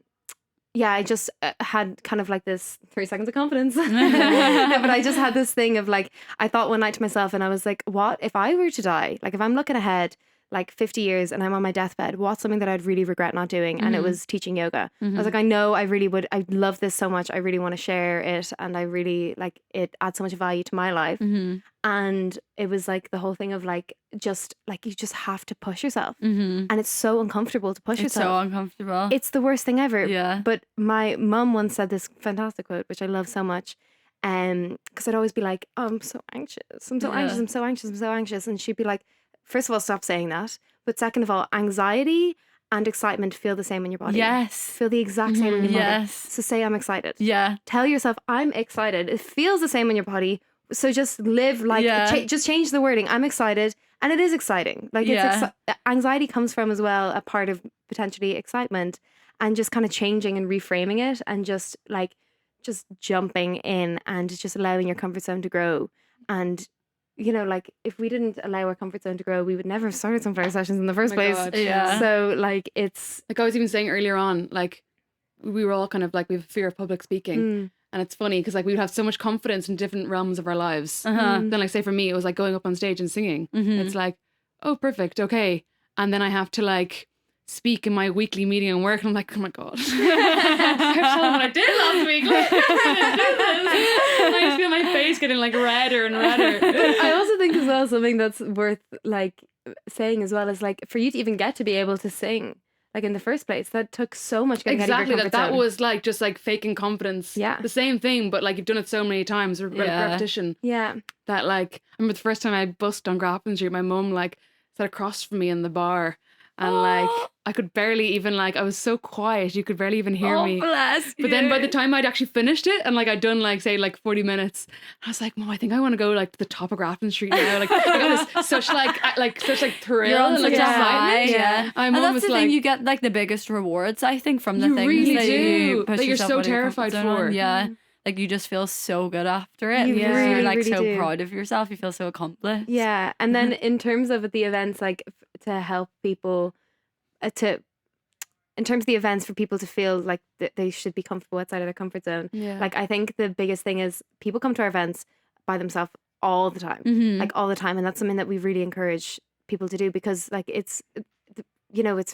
just had kind of like this 3 seconds of confidence. No, but I just had this thing of like, I thought one night to myself and I was like, what if I were to die? Like if I'm looking ahead like 50 years and I'm on my deathbed, what's something that I'd really regret not doing? And it was teaching yoga. I was like, I know I really would. I love this so much. I really want to share it. And I really like it adds so much value to my life. Mm-hmm. And it was like the whole thing of like, just like, you just have to push yourself. Mm-hmm. And it's so uncomfortable to push It's so yourself. uncomfortable. It's the worst thing ever. Yeah. But my mum once said this fantastic quote, which I love so much. Because I'd always be like, oh, I'm so anxious. I'm so Yeah. anxious. I'm so anxious. I'm so anxious. And she'd be like, first of all, stop saying that. But second of all, anxiety and excitement feel the same in your body. Yes. Feel the exact same in your body. Yes. So say I'm excited. Yeah. Tell yourself I'm excited. It feels the same in your body. So just live like, Yeah. just change the wording. I'm excited. And it is exciting. Like Yeah. anxiety comes from as well a part of potentially excitement, and just kind of changing and reframing it and just jumping in and just allowing your comfort zone to grow. And you know, like if we didn't allow our comfort zone to grow, we would never have started sunflower sessions in the first Oh my place. God, Yeah. So like it's Like I was even saying earlier on, like we were all kind of like, we have a fear of public speaking. And it's funny because like we would have so much confidence in different realms of our lives. Uh-huh. Then like say for me, it was like going up on stage and singing. Mhm. It's like, oh, perfect. Okay. And then I have to like speak in my weekly meeting and work. And I'm like, oh my God. I have to tell them what I did last week. Like, I didn't do this. And I just feel my face getting like redder and redder. I also think as well something that's worth like saying as well is like for you to even get to be able to sing like in the first place, that took so much getting out of Exactly, your comfort that zone. was like just like faking confidence. Yeah. The same thing, but like you've done it so many times, Yeah. repetition. Yeah. That like, I remember the first time I bussed on Grafton Street, my mum like sat across from me in the bar. And like, I could barely even like, I was so quiet, you could barely even hear me. Bless But then by the time I'd actually finished it and like I'd done like say like 40 minutes, I was like, Mom, I think I want to go like to the top of Grafton Street now. Like I got this such thrill You're on and like such a high, excitement. yeah. My And mum that's was the like, thing, you get like the biggest rewards, I think, from the You things really that do, you push that you're yourself so out of your comfort terrified zone on. for. Yeah. Like you just feel so good after it. You because really, you're like really so do. proud of yourself. You feel so accomplished. Yeah. And then in terms of the events, like to help people in terms of the events for people to feel like they should be comfortable outside of their comfort zone. yeah. Like I think the biggest thing is people come to our events by themselves all the time. Mm-hmm. Like all the time. And that's something that we really encourage people to do because like it's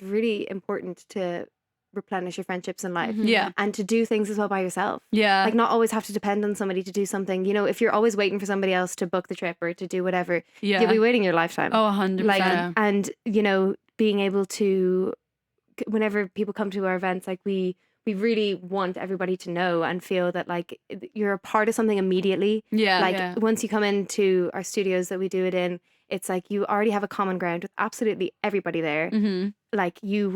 really important to replenish your friendships in life Yeah. and to do things as well by yourself. Yeah. Like not always have to depend on somebody to do something. You know, if you're always waiting for somebody else to book the trip or to do whatever, Yeah. you'll be waiting your lifetime. Oh, 100%. Like, Yeah. and you know, being able to, whenever people come to our events, like we really want everybody to know and feel that like you're a part of something immediately. Yeah. Like Yeah. once you come into our studios that we do it in, it's like you already have a common ground with absolutely everybody there. Mm-hmm. Like you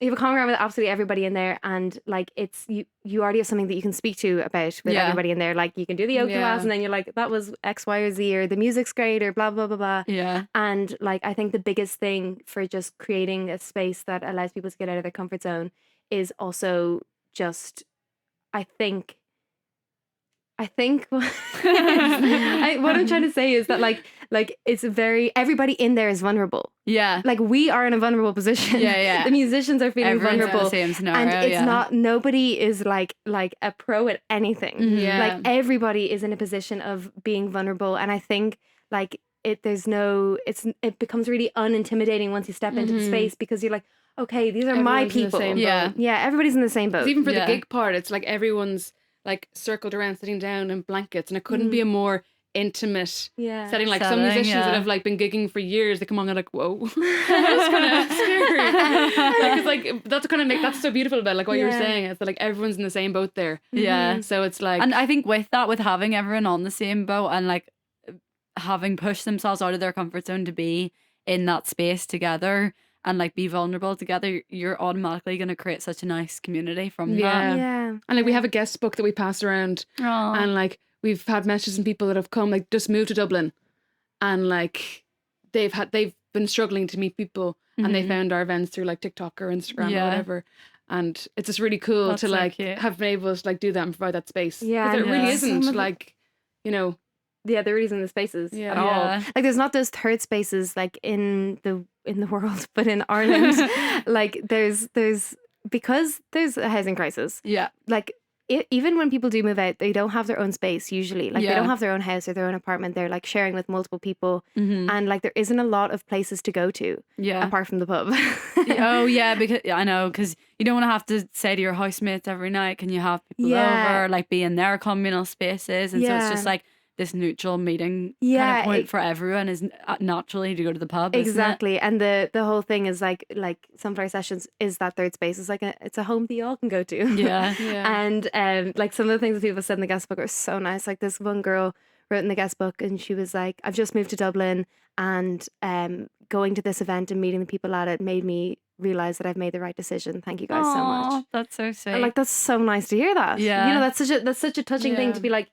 have a common ground with absolutely everybody in there, and like it's you already have something that you can speak to about with Yeah. everybody in there. Like you can do the yoga Yeah. class and then you're like, that was X, Y, or Z, or the music's great, or blah blah blah blah. Yeah. And like I think the biggest thing for just creating a space that allows people to get out of their comfort zone is also just, I think what I'm trying to say is that like it's everybody in there is vulnerable. Yeah. Like we are in a vulnerable position. Yeah. The musicians are feeling Everyone's in vulnerable. the same scenario, and it's not, nobody is like a pro at anything. Yeah. Like everybody is in a position of being vulnerable. And I think like it becomes really unintimidating once you step into the space, because you're like, okay, these are my Everyone's in the people. same Yeah. boat. Yeah, everybody's in the same boat. 'Cause even for the Yeah. gig part, it's like everyone's like circled around sitting down in blankets, and it couldn't be a more intimate Yeah. setting. Like some Setting, musicians yeah. that have like been gigging for years, they come on and like, whoa, that's kind of scary. Like, it's like that's so beautiful about like what you were Yeah. saying. It's that like everyone's in the same boat there. Yeah. So it's like, And I think with having everyone on the same boat and like having pushed themselves out of their comfort zone to be in that space together and like be vulnerable together, you're automatically going to create such a nice community from Yeah. Yeah. and like we have a guest book that we pass around, that. and like we've had messages from people that have come like just moved to Dublin, and like they've been struggling to meet people, and they found our events through like TikTok or Instagram Yeah. or whatever. And it's just really cool That's to so like cute. have been able to like do that and provide that space. Yeah, 'Cause it and really yeah. isn't some of it- like, you know, Yeah, there isn't the spaces Yeah. at all. Yeah. Like there's not those third spaces like in the world, but in Ireland, like there's because there's a housing crisis. Yeah. Like even when people do move out, they don't have their own space usually. Like they Yeah. don't have their own house or their own apartment. They're like sharing with multiple people, Mhm. and like there isn't a lot of places to go to Yeah. apart from the pub. Oh yeah, because I know, because you don't want to have to say to your housemates every night, can you have people Yeah. over, like be in their communal spaces, and so it's Yeah. just like this neutral meeting kind Yeah, of point for everyone is naturally to go to the pub. Exactly, and the whole thing is like Sunflower Sessions is that third space. It's like it's a home that you all can go to. Isn't it? Yeah. yeah. And like some of the things that people said in the guest book are so nice. Like this one girl wrote in the guest book, and she was like, "I've just moved to Dublin, and going to this event and meeting the people at it made me realize that I've made the right decision. Thank you guys so much." Aw, that's so sweet. And like that's so nice to hear that. Yeah. you know, that's such a touching thing Yeah. to be like.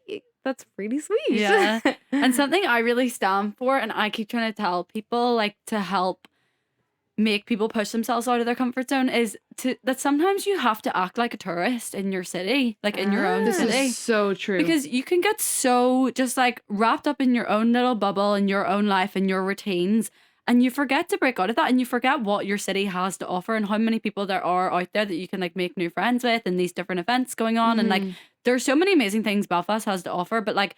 That's really sweet. Yeah. And something I really stand for, and I keep trying to tell people, like, to help make people push themselves out of their comfort zone, is that sometimes you have to act like a tourist in your city, like in your own This city. is so true. Because you can get so just like wrapped up in your own little bubble and your own life and your routines, and you forget to break out of that, and you forget what your city has to offer and how many people there are out there that you can like make new friends with, and these different events going on. And like there's so many amazing things Belfast has to offer, but like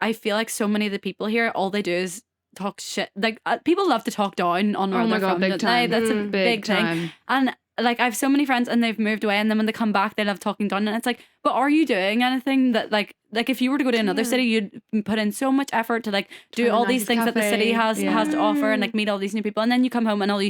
I feel like so many of the people here, all they do is talk shit. Like people love to talk down on where oh my they're god, from, big don't they? time. That's a big thing. time. And like I have so many friends and they've moved away, and then when they come back they love talking down, and it's like, but are you doing anything that like if you were to go to another city, you'd put in so much effort to like do Try a all these nice things that the city cafe. has to offer, and like meet all these new people, and then you come home and all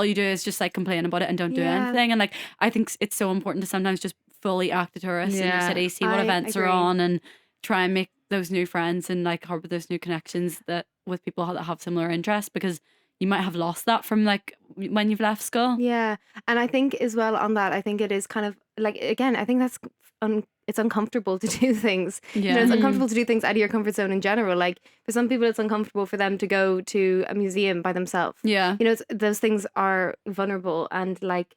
you do is just like complain about it and don't do Yeah. anything. And like I think it's so important to sometimes just fully act a tourist in your Yeah. city, see what I events are agree. on, and try and make those new friends and like harbor those new connections that with people that have similar interests, because you might have lost that from like when you've left school. Yeah, and I think as well on that, I think it is kind of like, again, I think that's it's uncomfortable to do things. You know, Yeah. it's uncomfortable to do things out of your comfort zone in general. Like for some people, it's uncomfortable for them to go to a museum by themselves. Yeah. You know, those things are vulnerable, and like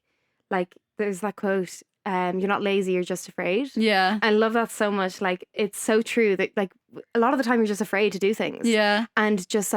there's that quote, "You're not lazy, you're just afraid." Yeah. I love that so much. Like it's so true that like a lot of the time you're just afraid to do things. Yeah. And just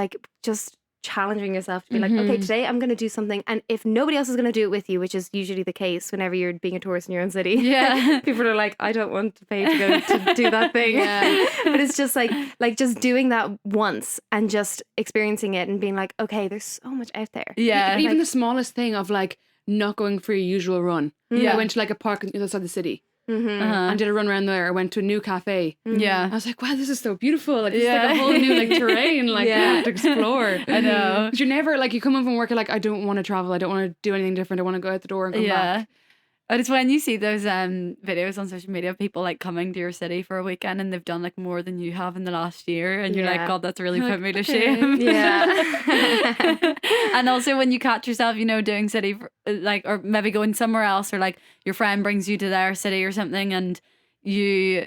challenging yourself to be like, okay, today I'm going to do something, and if nobody else is going to do it with you, which is usually the case whenever you're being a tourist in your own city, Yeah. people are like, I don't want to pay to go to do that thing. Yeah. But it's just like just doing that once and just experiencing it and being like, okay, there's so much out there. Yeah. But even the smallest thing of like not going for your usual run. Yeah. I went to like a park on the other side of the city Mm-hmm. and did a run around there. I went to a new cafe. Yeah. I was like, wow, this is so beautiful. Like, this is Yeah. like a whole new like terrain, like Yeah. to explore. I know. 'Cause you're never like, you come home from work, you're like, I don't want to travel. I don't want to do anything different. I want to go out the door and come Yeah. back. And it's when you see those videos on social media of people like coming to your city for a weekend and they've done like more than you have in the last year, and you're like, Yeah. God, that's really You're put me like, to okay. shame. Yeah. And also when you catch yourself, you know, doing city like, or maybe going somewhere else, or like your friend brings you to their city or something, and you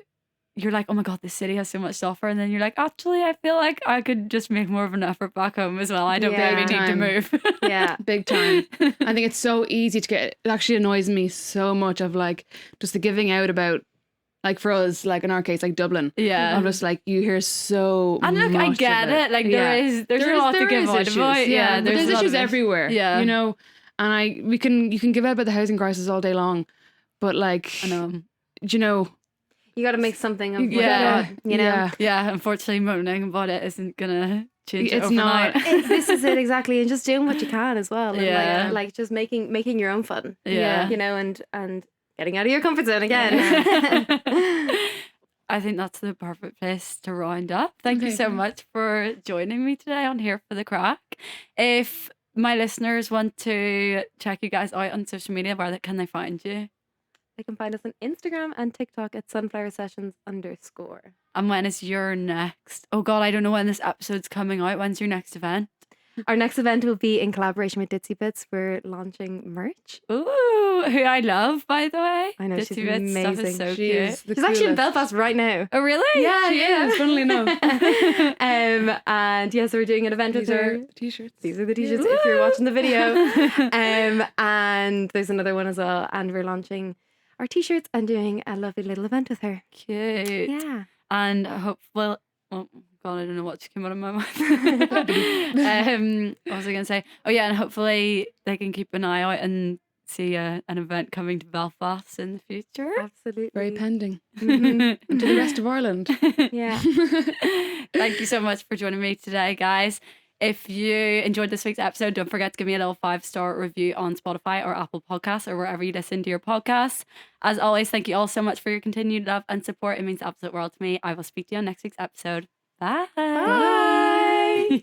you're like, oh my God, this city has so much to offer. And then you're like, actually, I feel like I could just make more of an effort back home as well. I don't Yeah. really need to Time. move. Yeah. Big time. I think it's so easy to get. It actually annoys me so much of like just the giving out about, like for us, like in our case, like Dublin. Yeah. I'm just like, you hear so And look, I much get of it. Like there's There a lot to there give is out issues, about. Yeah, but there's a lot issues of everywhere. Yeah. You know, and you can give out about the housing crisis all day long, but like, I know. do you know, You got to make something of what Yeah. you got, you know? Yeah. Yeah, unfortunately, moaning about it isn't gonna change it It's overnight. not. This is it exactly, and just doing what you can as well. And Yeah. like just making your own fun. Yeah. You know, and getting out of your comfort zone again. I think that's the perfect place to round up. Thank you Okay, so fair. much for joining me today on Here for the Craic. If my listeners want to check you guys out on social media, where can they find you? They can find us on Instagram and TikTok at sunflowersessions_. And when is your next? Oh God, I don't know when this episode's coming out. When's your next event? Our next event will be in collaboration with Ditsy Bits. We're launching merch. Ooh, who I love, by the way. I know, Ditsy she's Bits stuff is amazing. so She cute. is the She's actually in coolest. Belfast right now. Oh really? Yeah, She is, funnily enough. And yes, we're doing an event These with are her. t-shirts. These are the t-shirts if you're watching the video. And there's another one as well. And we're launching our t-shirts and doing a lovely little event with her. Cute. Yeah. And hopefully, oh God, I don't know what just came out of my mouth. What was I going to say? Oh yeah, and hopefully they can keep an eye out and see an event coming to Belfast in the future. Absolutely. Very pending. Mhm. And to the rest of Ireland. Yeah. Thank you so much for joining me today, guys. If you enjoyed this week's episode, don't forget to give me a little 5-star review on Spotify or Apple Podcasts or wherever you listen to your podcasts. As always, thank you all so much for your continued love and support. It means the absolute world to me. I will speak to you on next week's episode. Bye. Bye.